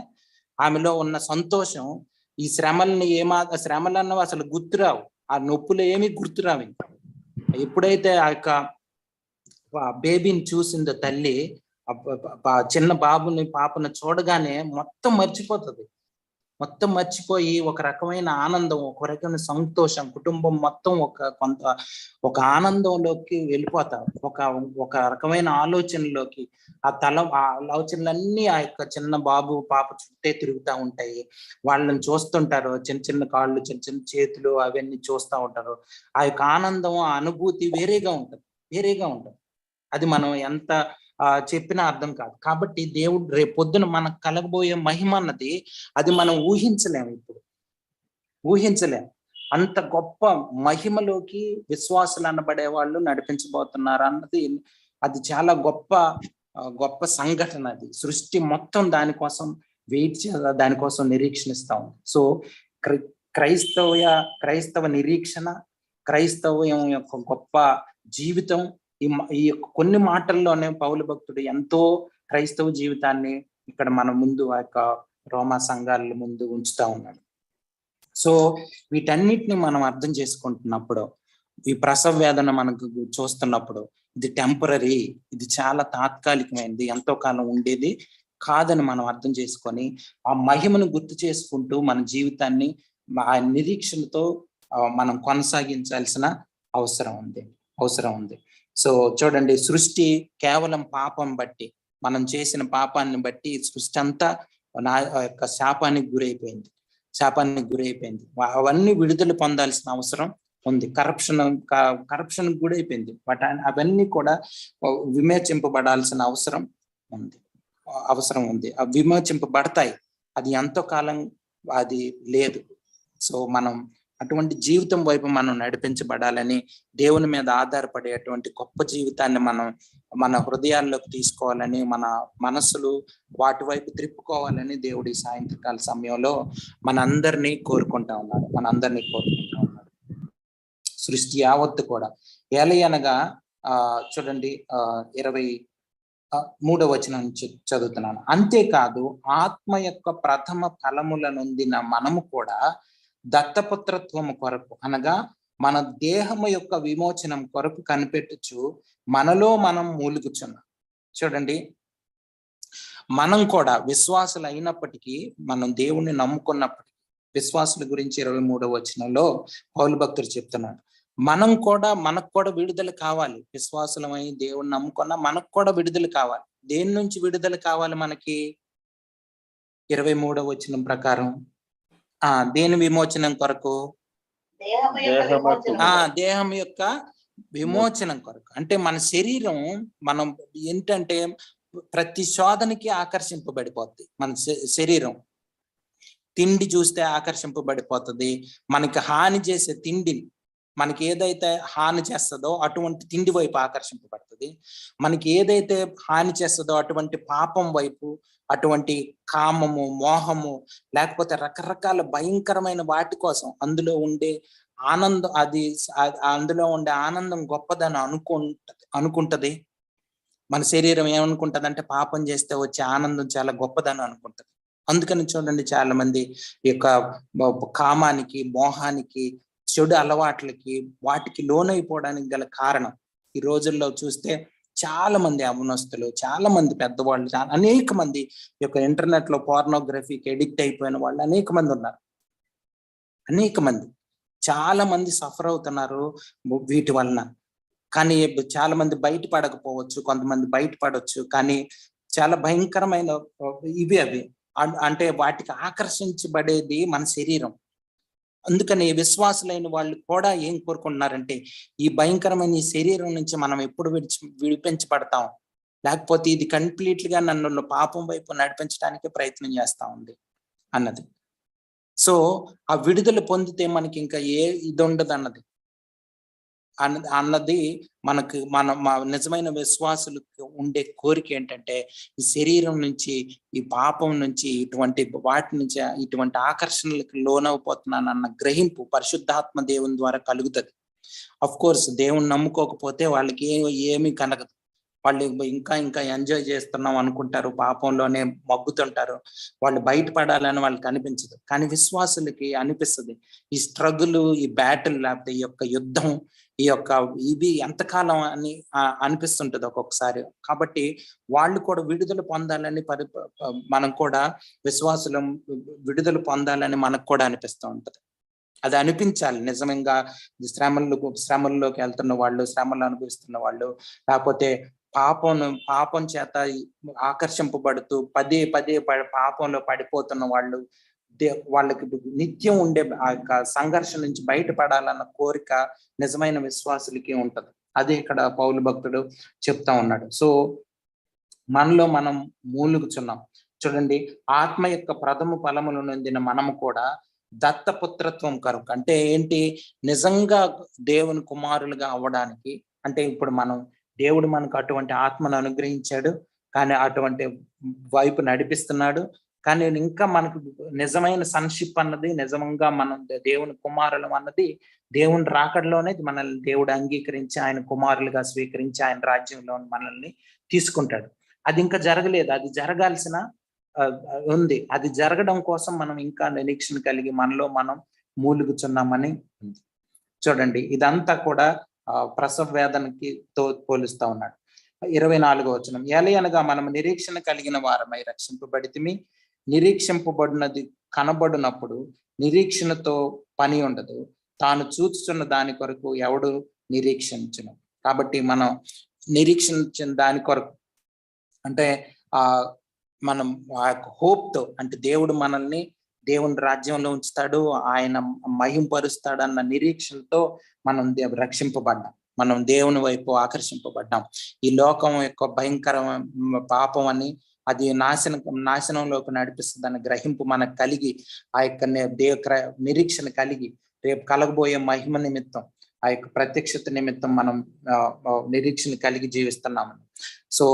ఆమెలో ఉన్న సంతోషం, ఈ శ్రమలు అన్నవి అసలు గుర్తురావు, ఆ నొప్పులు ఏమీ గుర్తురావు. ఎప్పుడైతే ఆ యొక్క బేబీని చూసిందో తల్లి, చిన్న బాబుని పాపను చూడగానే మొత్తం మర్చిపోయి ఒక రకమైన ఆనందం, ఒక రకమైన సంతోషం, కుటుంబం మొత్తం ఒక ఆనందంలోకి వెళ్ళిపోతారు, ఒక రకమైన ఆలోచనలోకి. ఆ ఆలోచనలన్నీ ఆ యొక్క చిన్న బాబు పాప చుట్టే తిరుగుతూ ఉంటాయి. వాళ్ళని చూస్తుంటారు, చిన్న చిన్న కాళ్ళు, చిన్న చిన్న చేతులు, అవన్నీ చూస్తూ ఉంటారు. ఆ యొక్క ఆనందం, ఆ అనుభూతి వేరేగా ఉంటుంది. అది మనం ఎంత చెప్పినా అర్థం కాదు. కాబట్టి దేవుడు రేపొద్దున మనకు కలగబోయే మహిమ అన్నది, అది మనం ఊహించలేము. అంత గొప్ప మహిమలోకి విశ్వాసులు అనబడే వాళ్ళు నడిపించబోతున్నారు అన్నది, అది చాలా గొప్ప సంఘటన. అది సృష్టి మొత్తం దానికోసం దానికోసం నిరీక్షణిస్తా ఉంది. సో క్రైస్తవ నిరీక్షణ, క్రైస్తవం యొక్క గొప్ప జీవితం, ఈ కొన్ని మాటల్లోనే పౌలు భక్తుడు ఎంతో క్రైస్తవ జీవితాన్ని ఇక్కడ మన ముందు ఆ యొక్క రోమా సంఘాల ముందు ఉంచుతా ఉన్నాడు. సో వీటన్నిటిని మనం అర్థం చేసుకుంటున్నప్పుడు, ఈ ప్రసవ వేదన మనకు చూస్తున్నప్పుడు ఇది టెంపరరీ, ఇది చాలా తాత్కాలికమైనది, ఎంతో కాలం ఉండేది కాదని మనం అర్థం చేసుకొని ఆ మహిమను గుర్తు చేసుకుంటూ మన జీవితాన్ని ఆ నిరీక్షణతో మనం కొనసాగించాల్సిన అవసరం ఉంది. సో చూడండి, సృష్టి కేవలం పాపం బట్టి, మనం చేసిన పాపాన్ని బట్టి సృష్టి అంతా నా యొక్క శాపానికి గురైపోయింది. అవన్నీ విడుదల పొందాల్సిన అవసరం ఉంది. కరప్షన్ గురైపోయింది. అవన్నీ కూడా విమోచింపబడాల్సిన అవసరం ఉంది. అవి విమోచింపబడతాయి. అది ఎంతో కాలం అది లేదు. సో మనం అటువంటి జీవితం వైపు మనం నడిపించబడాలని, దేవుని మీద ఆధారపడేటువంటి గొప్ప జీవితాన్ని మనం మన హృదయాల్లోకి తీసుకోవాలని, మన మనస్సులు వాటి వైపు త్రిప్పుకోవాలని దేవుడి సాయంత్రకాల సమయంలో మనందరినీ కోరుకుంటా ఉన్నాడు. సృష్టి యావత్తు కూడా ఏలయనగా చూడండి 23వ వచనం నుంచి చదువుతున్నాను. అంతేకాదు ఆత్మ యొక్క ప్రథమ ఫలముల నొందిన మనము కూడా దత్తపుత్రత్వము కొరకు, అనగా మన దేహము యొక్క విమోచనం కొరకు కనిపెట్టుచు మనలో మనం మూలుగుచున్నాం. చూడండి, మనం కూడా విశ్వాసులు అయినప్పటికీ, మనం దేవుణ్ణి నమ్ముకున్నప్పటికీ, విశ్వాసుల గురించి 23వ వచనంలో పౌలు భక్తుడు చెప్తున్నాడు, మనకు కూడా విడుదల కావాలి. విశ్వాసులమై దేవుణ్ణి నమ్ముకున్నా మనకు కూడా విడుదల కావాలి. దేని నుంచి విడుదల కావాలి మనకి? 23వ వచనం ప్రకారం దేని విమోచనం కొరకు? దేహం యొక్క విమోచనం కొరకు. అంటే మన శరీరం, మనం ఏంటంటే ప్రతి శోధనకి ఆకర్షింపబడిపోద్ది. మన శరీరం తిండి చూస్తే ఆకర్షింపబడిపోతుంది. మనకి హాని చేసే తిండిని, మనకి ఏదైతే హాని చేస్తుందో అటువంటి తిండి వైపు ఆకర్షింపబడుతుంది. మనకి ఏదైతే హాని చేస్తుందో అటువంటి పాపం వైపు, అటువంటి కామము, మోహము, లేకపోతే రకరకాల భయంకరమైన వాటి కోసం అందులో ఉండే ఆనందం గొప్పదని అనుకుంటది. మన శరీరం ఏమనుకుంటది అంటే పాపం చేస్తే వచ్చే ఆనందం చాలా గొప్పదని అనుకుంటది. అందుకని చూడండి, చాలా మంది ఈ యొక్క కామానికి, మోహానికి, చెడు అలవాట్లకి, వాటికి లోనైపోవడానికి గల కారణం ఈ రోజుల్లో చూస్తే చాలా మంది అవనస్తులు, చాలా మంది పెద్దవాళ్ళు, అనేక మంది ఈ యొక్క ఇంటర్నెట్ లో పోర్నోగ్రఫీకి ఎడిక్ట్ అయిపోయిన వాళ్ళు అనేక మంది ఉన్నారు. చాలా మంది సఫర్ అవుతున్నారు వీటి వలన. కానీ చాలా మంది బయటపడకపోవచ్చు, కొంతమంది బయటపడవచ్చు. కానీ చాలా భయంకరమైన అవి అంటే వాటికి ఆకర్షించబడేది మన శరీరం. అందుకని విశ్వాసులైన వాళ్ళు కూడా ఏం కోరుకుంటున్నారంటే, ఈ భయంకరమైన ఈ శరీరం నుంచి మనం ఎప్పుడు విడిపించబడతాం, లేకపోతే ఇది కంప్లీట్ గా నన్ను పాపం వైపు నడిపించడానికి ప్రయత్నం చేస్తా ఉంది అన్నది. సో ఆ విడుదల పొందితే మనకి ఇంకా ఇది ఉండదు అన్నది మన నిజమైన విశ్వాసులకు ఉండే కోరిక ఏంటంటే, ఈ శరీరం నుంచి, ఈ పాపం నుంచి, వాటి నుంచి, ఇటువంటి ఆకర్షణలకు లోనవుపోతున్నాను అన్న గ్రహింపు పరిశుద్ధాత్మ దేవుని ద్వారా కలుగుతుంది. అఫ్ కోర్స్ దేవుని నమ్ముకోకపోతే వాళ్ళకి ఏమీ కలగదు. వాళ్ళు ఇంకా ఎంజాయ్ చేస్తున్నాం అనుకుంటారు, పాపంలోనే మగ్గుతుంటారు. వాళ్ళు బయటపడాలని వాళ్ళకి అనిపించదు. కానీ విశ్వాసులకి అనిపిస్తుంది, ఈ స్ట్రగుల్, ఈ బ్యాటిల్, లేకపోతే ఈ యొక్క యుద్ధం, ఇవి ఎంతకాలం అని అనిపిస్తుంటది ఒక్కొక్కసారి. కాబట్టి వాళ్ళు కూడా విడుదల పొందాలని, మనం కూడా విశ్వాసులం విడుదల పొందాలని మనకు కూడా అనిపిస్తూ ఉంటది. అది అనిపించాలి నిజంగా. శ్రమల్లోకి వెళ్తున్న వాళ్ళు, శ్రమలు అనుభవిస్తున్న వాళ్ళు, లేకపోతే పాపం చేత ఆకర్షింపబడుతూ పదే పాపంలో పడిపోతున్న వాళ్ళు, వాళ్ళకి నిత్యం ఉండే ఆ యొక్క సంఘర్షణ నుంచి బయటపడాలన్న కోరిక నిజమైన విశ్వాసులకి ఉంటది. అదే ఇక్కడ పౌలు భక్తుడు చెప్తా ఉన్నాడు. సో మనలో మనం మూలుగుచున్నాం. చూడండి, ఆత్మ యొక్క ప్రథమ ఫలములు నొందిన మనము కూడా దత్తపుత్రత్వం కొరకు, అంటే ఏంటి, నిజంగా దేవుని కుమారులుగా అవ్వడానికి. అంటే ఇప్పుడు దేవుడు మనకు అటువంటి ఆత్మను అనుగ్రహించాడు, కానీ అటువంటి వైపు నడిపిస్తున్నాడు. కానీ ఇంకా మనకు నిజమైన సన్షిప్ అన్నది, నిజంగా మనం దేవుని కుమారులం అన్నది దేవుని రాకడలోనే మనల్ని దేవుడు అంగీకరించి ఆయన కుమారులుగా స్వీకరించి ఆయన రాజ్యంలో మనల్ని తీసుకుంటాడు. అది ఇంకా జరగలేదు. అది జరగాల్సిన ఉంది. అది జరగడం కోసం మనం ఇంకా నిరీక్షణ కలిగి మనలో మనం మూలుగుచున్నామని ఉంది. చూడండి, ఇదంతా కూడా ప్రసవ వేదనకి పోలుస్తా ఉన్నాడు. 24వ వచనం, ఎలయనగా మనం నిరీక్షణ కలిగిన వారమై రక్షింపబడితిమి. నిరీక్షింపబడినది కనబడినప్పుడు నిరీక్షణతో పని ఉండదు, తాను చూచుచున్న దాని కొరకు ఎవడు నిరీక్షించును. కాబట్టి మనం నిరీక్షించిన దాని కొరకు అంటే మనం హోప్తో, అంటే దేవుడు మనల్ని దేవుని రాజ్యంలో ఉంచుతాడు, ఆయన మహింపరుస్తాడు అన్న నిరీక్షణతో మనం రక్షింపబడ్డాం, మనం దేవుని వైపు ఆకర్షింపబడ్డాం. ఈ లోకం యొక్క భయంకర పాపం అని అది నాశనంలోకి నడిపిస్తుందని గ్రహింపు మనకు కలిగి ఆ యొక్క నిరీక్షణ కలిగి రేపు కలగబోయే మహిమ నిమిత్తం ఆ యొక్క ప్రత్యక్షత నిమిత్తం మనం నిరీక్షణ కలిగి జీవిస్తున్నామని. సో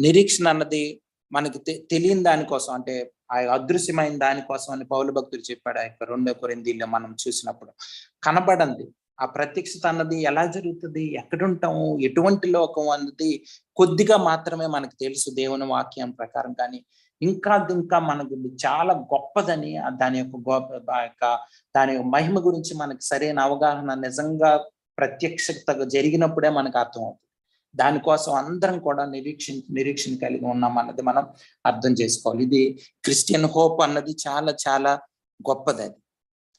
నిరీక్షణ అన్నది మనకి తెలియని దానికోసం, అంటే ఆ అదృశ్యమైన దానికోసం అని పౌలు భక్తుడు చెప్పాడు. ఆ యొక్క 2 కొరింథీలో మనం చూసినప్పుడు కనబడంది ఆ ప్రత్యక్షత అన్నది ఎలా జరుగుతుంది, ఎక్కడుంటాము, ఎటువంటి లోకం అన్నది కొద్దిగా మాత్రమే మనకు తెలుసు దేవుని వాక్యం ప్రకారం. కానీ ఇంకా మనకు చాలా గొప్పదని, దాని యొక్క దాని మహిమ గురించి మనకి సరైన అవగాహన నిజంగా ప్రత్యక్షత జరిగినప్పుడే మనకు అర్థం అవుతుంది. దానికోసం అందరం కూడా నిరీక్షణ కలిగి ఉన్నాం అన్నది మనం అర్థం చేసుకోవాలి. ఇది క్రిస్టియన్ హోప్ అన్నది చాలా చాలా గొప్పది. అది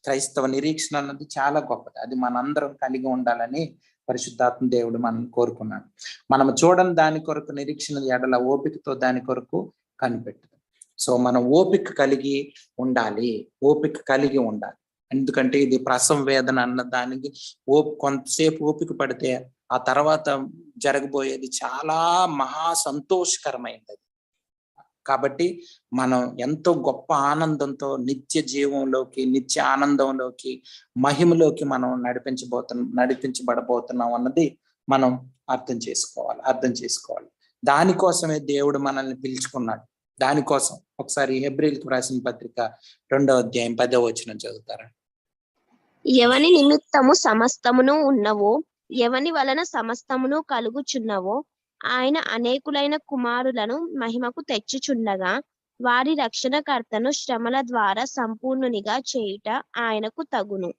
క్రైస్తవ నిరీక్షణ అన్నది చాలా గొప్పది. అది మనందరం కలిగి ఉండాలని పరిశుద్ధాత్మ దేవుడు మనం కోరుకున్నాడు. మనం చూడని దాని కొరకు నిరీక్షణ ఎడల ఓపికతో దాని కొరకు కనిపెట్టదు. సో మనం ఓపిక కలిగి ఉండాలి. ఎందుకంటే ఇది ప్రసవ వేదన అన్న దానికి కొంతసేపు ఓపిక పడితే ఆ తర్వాత జరగబోయేది చాలా మహా సంతోషకరమైనది. కాబట్టి మనం ఎంతో గొప్ప ఆనందంతో నిత్య జీవంలోకి, నిత్య ఆనందంలోకి, మహిమలోకి మనం నడిపించబడబోతున్నాం అన్నది మనం అర్థం చేసుకోవాలి. దానికోసమే దేవుడు మనల్ని పిలుచుకున్నాడు. దానికోసం ఒకసారి హెబ్రీయులకు రాసిన పత్రిక 2వ అధ్యాయం 10వ వచనం చదువుతారా? ఎవని నిమిత్తము సమస్తమును ఉన్నవో, ఎవని వలన సమస్తమును కలుగుచున్నవో, ఆయన అనేకులైన కుమారులను మహిమకు తెచ్చుచుండగా వారి రక్షణకర్తను శ్రమల ద్వారా సంపూర్ణునిగా చేయుట ఆయనకు తగును.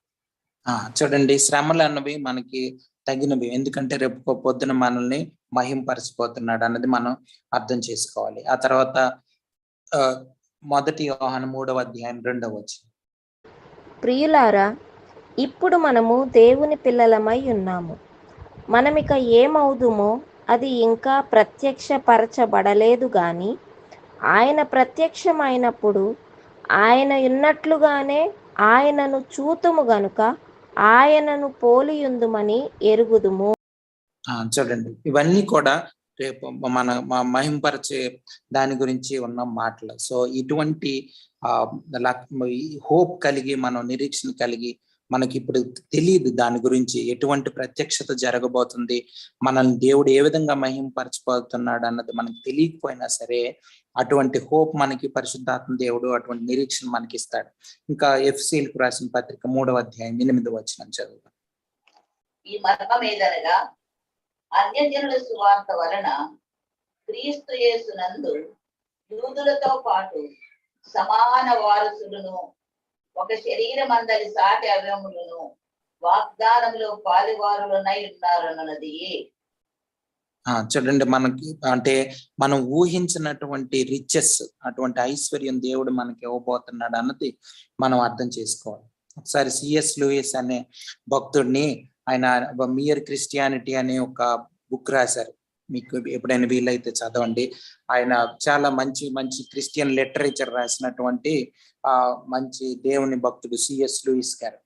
చూడండి, శ్రమలు అన్నవి మనకి తగినవి. ఎందుకంటే రేపు పొద్దున మనల్ని మహింపరచిపోతున్నాడు అన్నది మనం అర్థం చేసుకోవాలి. ఆ తర్వాత 1 యోహాను 3వ అధ్యాయం 2వ వచనం, ప్రియులారా, ఇప్పుడు మనము దేవుని పిల్లలమై ఉన్నాము. మనమిక ఏమవుదుమో అది ఇంకా ప్రత్యక్షపరచబడలేదు గాని ఆయన ప్రత్యక్షమైనప్పుడు ఆయన ఉన్నట్లుగానే ఆయనను చూతుము గనుక ఆయనను పోలియుందుమని ఎరుగుదుము. చూడండి, ఇవన్నీ కూడా రేపు మన మహింపరిచే దాని గురించి ఉన్న మాటలు. సో ఇటువంటి హోప్ కలిగి మనం నిరీక్షణ కలిగి, మనకి ఇప్పుడు తెలియదు దాని గురించి ఎటువంటి ప్రత్యక్షత జరగబోతుంది, మనల్ని దేవుడు ఏ విధంగా మహింపరచబోతున్నాడు అన్నది మనకు తెలియకపోయినా సరే అటువంటి హోప్ మనకి పరిశుద్ధాత్మ దేవుడు అటువంటి నిరీక్షణ మనకి ఇస్తాడు. ఇంకా ఎఫెసీయులకు రాసిన పత్రిక 3వ అధ్యాయం 8వ వచనం చదువుతాం. ఈ మర్మం ఏదనగా అన్యజనుల సువార్త వలన క్రీస్తు యేసునందు యూదులతో పాటు సమాన వారసులను, ఒక శరీరమందలి సాటి అవయములను వాగ్దానములో పాలివారులనై ఉన్నారన్నది. చూడండి, మనకి అంటే మనం ఊహించినటువంటి రిచెస్, అటువంటి ఐశ్వర్యం దేవుడు మనకి ఇవ్వబోతున్నాడు అన్నది మనం అర్థం చేసుకోవాలి. ఒకసారి సిఎస్ లూయిస్ అనే భక్తుడిని, ఆయన మియర్ క్రిస్టియానిటీ అనే ఒక బుక్ రాశారు. మీకు ఎప్పుడైనా వీలైతే చదవండి. ఆయన చాలా మంచి క్రిస్టియన్ లిటరేచర్ రాసినటువంటి మంచి దేవుని భక్తుడు సిఎస్ లూయిస్ గారు.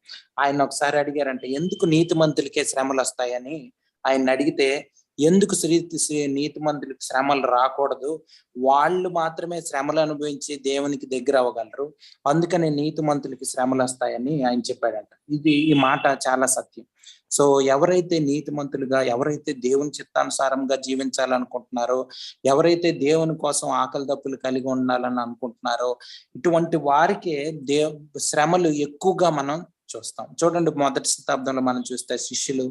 ఆయన ఒకసారి అడిగారంటే, ఎందుకు నీతిమంతులకే శ్రమలు వస్తాయని ఆయన అడిగితే, ఎందుకు నీతిమంతులకు శ్రమలు రాకూడదు, వాళ్ళు మాత్రమే శ్రమలు అనుభవించి దేవునికి దగ్గర అవ్వగలరు, అందుకని నీతిమంతులకి శ్రమలు వస్తాయని ఆయన చెప్పాడంట. ఈ మాట చాలా సత్యం. సో ఎవరైతే నీతిమంతులుగా, ఎవరైతే దేవుని చిత్తానుసారంగా జీవించాలనుకుంటున్నారో, ఎవరైతే దేవుని కోసం ఆకలి దప్పులు కలిగి ఉండాలని అనుకుంటున్నారో, ఇటువంటి వారికే శ్రమలు ఎక్కువగా మనం చూస్తాం. చూడండి, మొదటి శతాబ్దంలో మనం చూస్తే శిష్యులు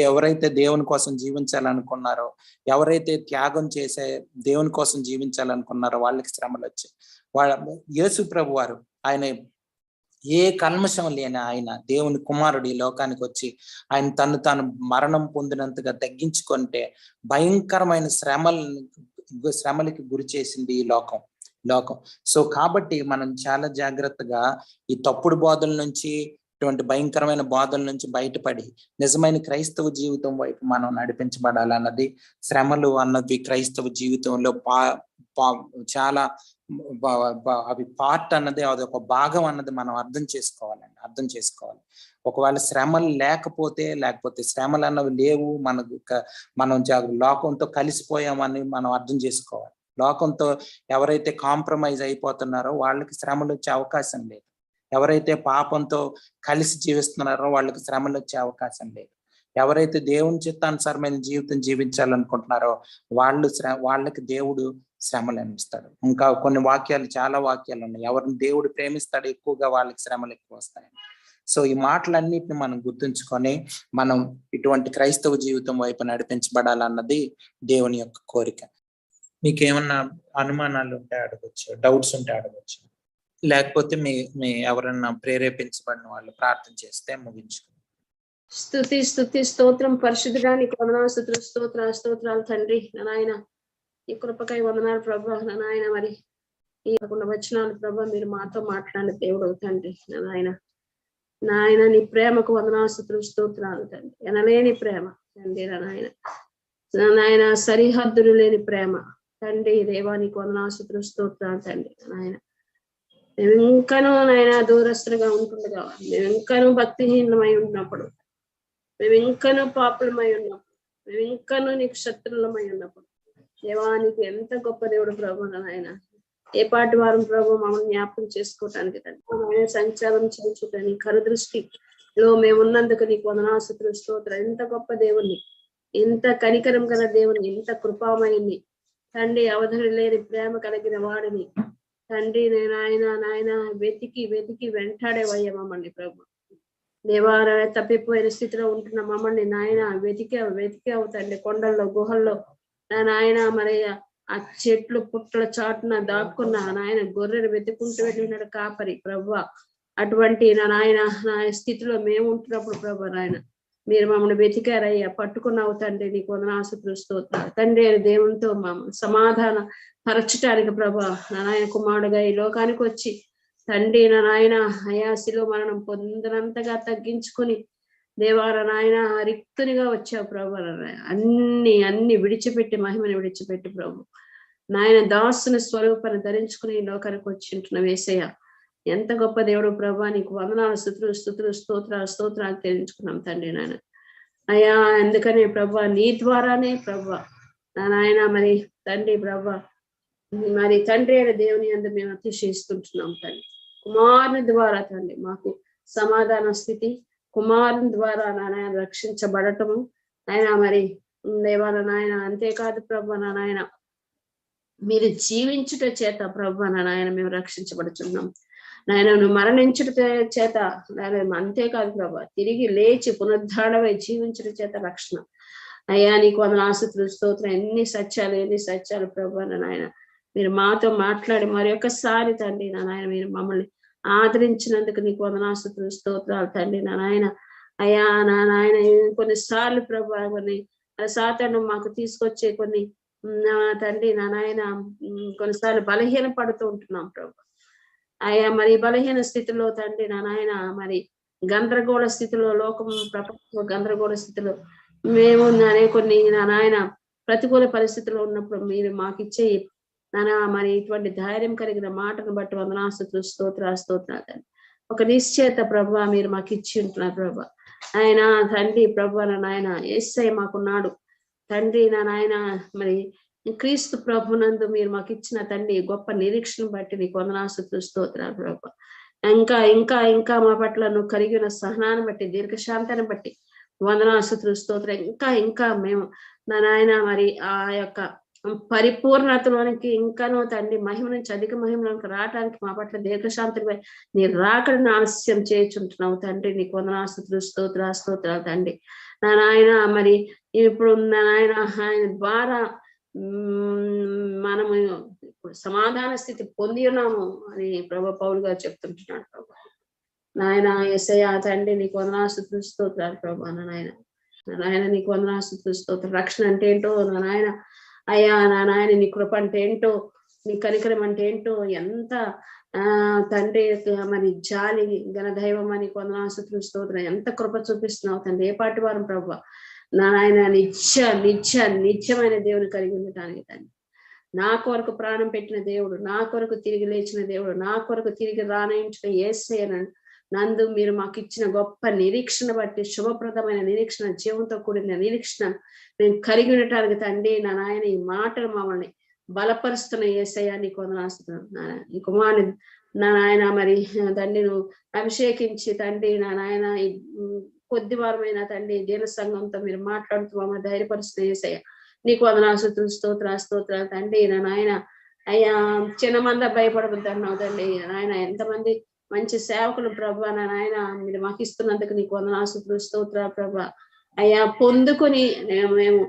ఎవరైతే దేవుని కోసం జీవించాలనుకున్నారో, ఎవరైతే త్యాగం చేసే దేవుని కోసం జీవించాలనుకున్నారో వాళ్ళకి శ్రమలు వచ్చాయి. యేసు ప్రభు వారు ఆయన ఏ కల్మషం లేని ఆయన దేవుని కుమారుడు ఈ లోకానికి వచ్చి ఆయన తాను మరణం పొందినంతగా తగ్గించుకుంటే భయంకరమైన శ్రమలకి గురి చేసింది ఈ లోకం. సో కాబట్టి మనం చాలా జాగ్రత్తగా ఈ తప్పుడు బోధల నుంచి, ఇటువంటి భయంకరమైన బోధల నుంచి బయటపడి నిజమైన క్రైస్తవ జీవితం వైపు మనం నడిపించబడాలన్నది, శ్రమలు అన్నది క్రైస్తవ జీవితంలో చాలా అవి పార్ట్ అన్నది, అది ఒక భాగం అన్నది మనం అర్థం చేసుకోవాలి. ఒకవేళ శ్రమలు లేకపోతే శ్రమలు అన్నవి లేవు, మనం లోకంతో కలిసిపోయామని మనం అర్థం చేసుకోవాలి. లోకంతో ఎవరైతే కాంప్రమైజ్ అయిపోతున్నారో వాళ్ళకి శ్రమలు వచ్చే అవకాశం లేదు. ఎవరైతే పాపంతో కలిసి జీవిస్తున్నారో వాళ్ళకి శ్రమలు వచ్చే అవకాశం లేదు. ఎవరైతే దేవుని చిత్తానుసారమైన జీవితం జీవించాలనుకుంటున్నారో వాళ్ళకి దేవుడు శ్రమలు అనిపిస్తాడు. ఇంకా కొన్ని చాలా వాక్యాలు ఉన్నాయి, ఎవరిని దేవుడు ప్రేమిస్తాడు ఎక్కువగా వాళ్ళకి శ్రమలు ఎక్కువ వస్తాయి. సో ఈ మాటలన్నిటిని మనం గుర్తుంచుకొని మనం ఇటువంటి క్రైస్తవ జీవితం వైపు నడిపించబడాలన్నది దేవుని యొక్క కోరిక. మీకు ఏమన్నా అనుమానాలు ఉంటే అడగచ్చు, డౌట్స్ ఉంటే అడగచ్చు, లేకపోతే మీ ఎవరన్నా ప్రేరేపించబడిన వాళ్ళు ప్రార్థన చేస్తే ముగించుకుంటాం. స్తుతి స్తోత్రం పరిశుద్ధుడా, నీకు వందనాలు, స్తోత్రాలు తండ్రి. నాయన ఈ కృపకై వందనాలు ప్రభా. నాయన మరి ఈ వచనాలు ప్రభా మీరు మాతో మాట్లాడిన దేవుడు తండ్రి. నాయన నీ ప్రేమకు వందనాలు, స్తోత్రాలు తండ్రి. ఎనలేని ప్రేమ తండ్రి. నాయన సరిహద్దులు లేని ప్రేమ తండ్రి. దేవా నీకు వందనాలు, స్తోత్రాలు తండ్రి. నాయన మేము ఇంకనూ నాయన దూరస్తులుగా ఉంటుండగా, మేము ఇంకనూ భక్తిహీనమై ఉన్నప్పుడు, మేము ఇంకనూ పాపులమై ఉన్నప్పుడు, మేము ఇంకనూ నీకు శత్రులమై ఉన్నప్పుడు, దేవా నీకు ఎంత గొప్ప దేవుడు ప్రభు. నాయన ఏ పాటి వారం ప్రభు మమ్మల్ని జ్ఞాపకం చేసుకోవటానికి తండ్రి, సంచారం చేయించుటని కరుదృష్టిలో మేము ఉన్నందుకు నీకు వందనాలు, స్తోత్రం. ఎంత గొప్ప దేవుణ్ణి, ఎంత కనికరం గల దేవుని, ఎంత కృపామయుని తండ్రి, అవధులు లేని ప్రేమ కలిగిన వాడిని తండ్రి. నాయన వెతికి వెంటాడేవయ్యా మమ్మల్ని ప్రభు. దేవా తప్పిపోయిన స్థితిలో ఉంటున్న మమ్మల్ని నాయన వెతికావు తండ్రి. కొండల్లో గుహల్లో నాయన మరి ఆ చెట్లు పుట్టల చాటున దాక్కున్న నాయన గొర్రెలు వెతుకుంటూ వెళ్ళినాడు కాపరి ప్రభు. అటువంటి నాయన నా స్థితిలో మేము ఉంటున్నప్పుడు ప్రభు నాయన మీరు మమ్మల్ని వెతికారయ్యా, పట్టుకున్నావు తండ్రి. నీకు వందనాలు, స్తోత్రాలు తండ్రి. దేవునితో సమాధాన పరచటానికి ప్రభా నాయన కుమారుడుగా ఈ లోకానికి వచ్చి తండ్రి నాయన అయాసిలో మరణం పొందినంతగా తగ్గించుకుని దేవార నాయన రిక్తునిగా వచ్చావు ప్రభు. అన్ని విడిచిపెట్టి, మహిమని విడిచిపెట్టి ప్రభు నాయన దాసుని స్వరూపాన్ని ధరించుకుని ఈ లోకానికి వచ్చింటున్న వేసయ్య. ఎంత గొప్ప దేవుడు ప్రభా. నీకు వందనాలు, స్తోత్రాలు తెలుసుకున్నాం తండ్రి. నాయన అయ్యా ఎందుకని ప్రభా నీ ద్వారానే ప్రభా నాయన మరి తండ్రి ప్రభా మరి తండ్రి అయిన దేవుని అందు మేము అతిశయిస్తుంటున్నాం తండ్రి. కుమారుని ద్వారా తండ్రి మాకు సమాధాన స్థితి, కుమారుని ద్వారా నాయన రక్షించబడటము నాయన మరి దేవాల నాయన. అంతేకాదు ప్రభా నాయన మీరు జీవించుట చేత ప్రభా నాయన మేము రక్షించబడుతున్నాం నాయన. నువ్వు మరణించుట చేత నాయన, అంతేకాదు ప్రభా తిరిగి లేచి పునరుద్ధారణమై జీవించుట చేత రక్షణ. అయ్యా నీకు వందనాలు, స్తోత్రం. ఎన్ని సత్యాలు ప్రభా నాయన మీరు మాతో మాట్లాడి మరి ఒక్కసారి తండ్రి నాయన మీరు మమ్మల్ని ఆదరించినందుకు నీకు వందనాలు, స్తోత్రాలు తండ్రి. నాయన అయ్యా నాయన కొన్నిసార్లు ప్రభా కొన్ని సాతాను మాకు తీసుకొచ్చే కొన్ని తండ్రి నాయన కొన్నిసార్లు బలహీన పడుతూ ఉంటున్నాం ప్రభా. అయ్యా మరి బలహీన స్థితిలో తండ్రి నాయన మరి గందరగోళ స్థితిలో, లోకం ప్రపంచ గందరగోళ స్థితిలో మేము కొన్ని నాయన ప్రతికూల పరిస్థితుల్లో ఉన్నప్పుడు మీరు మాకు ఇచ్చే మరి ఇటువంటి ధైర్యం కలిగిన మాటను బట్టి వందనాలు, స్తోత్రాలు. ఒక నిశ్చేత ప్రభా మీరు మాకు ఇచ్చి ఉంటున్నారు ప్రభా. ఆయన తండ్రి ప్రభా నాయన యేసయ్య మాకున్నాడు తండ్రి. నాయన మరి క్రీస్తు ప్రభునందు మీరు మాకు ఇచ్చిన తండ్రి గొప్ప నిరీక్షణ బట్టి నీకు వందనాలు, స్తోత్రాలు ప్రభా. ఇంకా మా పట్ల నువ్వు కలిగిన సహనాన్ని బట్టి, దీర్ఘశాంతాన్ని బట్టి వందనాలు, స్తోత్రం. ఇంకా మేము నాయన మరి ఆ యొక్క పరిపూర్ణతలోనికి ఇంకానో తండ్రి మహిమ నుంచి అధిక మహిమలోనికి రావడానికి మా పట్ల దీర్ఘశాంతిపై నీ రాకడను ఆలస్యం చేయించుంటున్నావు తండ్రి. నీకు వందనాస్తుతులు స్తోత్రాలు తండ్రి. నా నాయన మరి ఇప్పుడు నాయన ఆయన ద్వారా మనము ఇప్పుడు సమాధాన స్థితి పొంది ఉన్నాము అని ప్రభు పౌలు గారు చెప్తుంటున్నాడు ప్రభు. నాయన యేసయ్యా తండ్రి నీకు వందనాస్తుతులు స్తోత్రాలు ప్రభు. నాయన నీకు వందనాస్తుతులు స్తోత్రం. రక్షణ అంటే ఏంటో నా నాయన అయ్యా, నా నాయన నీ కృప అంటే ఏంటో, నీ కనికరం అంటే ఏంటో, ఎంత తండ్రి మరి జాలి ఘనదైవం అని వందనాస్తుతులు స్తోత్రం. ఎంత కృప చూపిస్తున్నావు తండ్రి. ఏ పాటి వారం ప్రభు నా నాయన నిత్యమైన దేవుని కలిగి ఉండటానికి తండ్రి. నా కొరకు ప్రాణం పెట్టిన దేవుడు, నా కొరకు తిరిగి లేచిన దేవుడు, నా కొరకు తిరిగి రాణయించిన యేసయ్య నందు మీరు మాకు ఇచ్చిన గొప్ప నిరీక్షణ బట్టి, శుభప్రదమైన నిరీక్షణ, జీవంతో కూడిన నిరీక్షణ మేము కలిగి ఉండటానికి తండ్రి నా నాయన ఈ మాటలు మమ్మల్ని బలపరుస్తున్న యేసయ్య నీకు వందనాస్తున్నాను. ఈ కుమారుని నా నాయన మరి తండ్రి నువ్వు అభిషేకించి తండ్రి నా నాయన ఈ కొద్ది వారమైన తండ్రి దీన సంఘంతో మీరు మాట్లాడుతూ మమ్మల్ని ధైర్యపరుస్తున్న యేసయ్య నీకు వందనాస్తుతులు స్తోత్రాలు తండ్రి. నా నాయన అయ్యా చిన్న మంద భయపడబుద్దన్నావు తండ్రి. నాయన ఎంతమంది మంచి సేవకులు ప్రభా నా నాయన మీరు మాకు ఇస్తున్నందుకు నీకు వందనాస్తుతులు స్తోత్రాలు ప్రభా. అయ్యా పొందుకొని మేము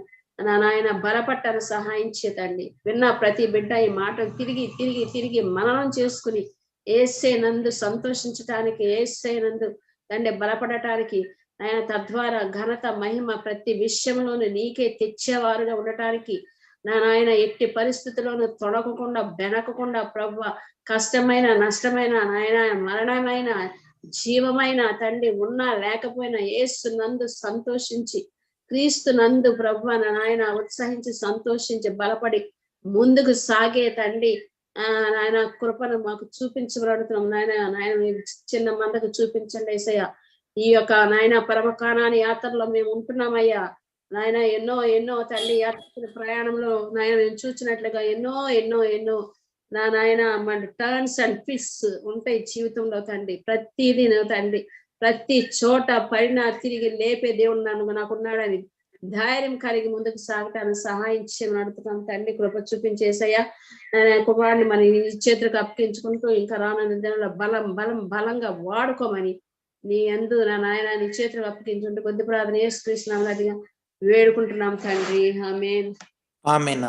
నా నాయన బలపట్టాను సహాయం చేతండి. విన్న ప్రతి బిడ్డ ఈ మాటలు తిరిగి మననం చేసుకుని యేసే నందు సంతోషించటానికి, యేసే నందు తండ్రి బలపడటానికి, ఆయన తద్వారా ఘనత మహిమ ప్రతి విషయంలోనూ నీకే తెచ్చేవారుగా ఉండటానికి నా నాయన ఎట్టి పరిస్థితుల్లోనూ తొడగకుండా బెనకకుండా ప్రభు కష్టమైన నష్టమైన నాయన మరణమైన జీవమైన తండ్రి ఉన్నా లేకపోయినా యేసు నందు సంతోషించి, క్రీస్తు నందు ప్రభు నాయన ఉత్సహించి సంతోషించి బలపడి ముందుకు సాగే తండ్రి నాయన కృపను మాకు చూపించబడుతున్నాం నాయన చిన్న మందకు చూపించండి యేసయ్య. ఈ యొక్క నాయన పరమకానాని యాత్రలో మేము ఉంటున్నామయ్యా నాయన. ఎన్నో తండ్రి యాత్ర ప్రయాణంలో నాయన నేను చూసినట్లుగా ఎన్నో నా నాయన మన టర్న్స్ అండ్ ట్విస్ట్స్ ఉంటాయి జీవితంలో తండ్రి. ప్రతిదీ తండ్రి ప్రతి చోట పడినా తిరిగి లేపే దేవుడు నాకున్నాడని ధైర్యం కలిగి ముందుకు సాగటానికి సహాయం చేయమని అడుగుతున్నాం తండ్రి. కృప చూపించేసయ్యా కుమారుని మన చేతులకు అప్పగించుకుంటూ ఇంకా రానున్న దినంలో బలంగా వాడుకోమని నీ యందు నా నాయన నీ చేతులకు అప్పగించుకుంటూ కొద్ది ప్రార్థన యేసుక్రీస్తు నామములో వేడుకుంటున్నాం తండ్రి. ఆమేన్. ఆమేన్.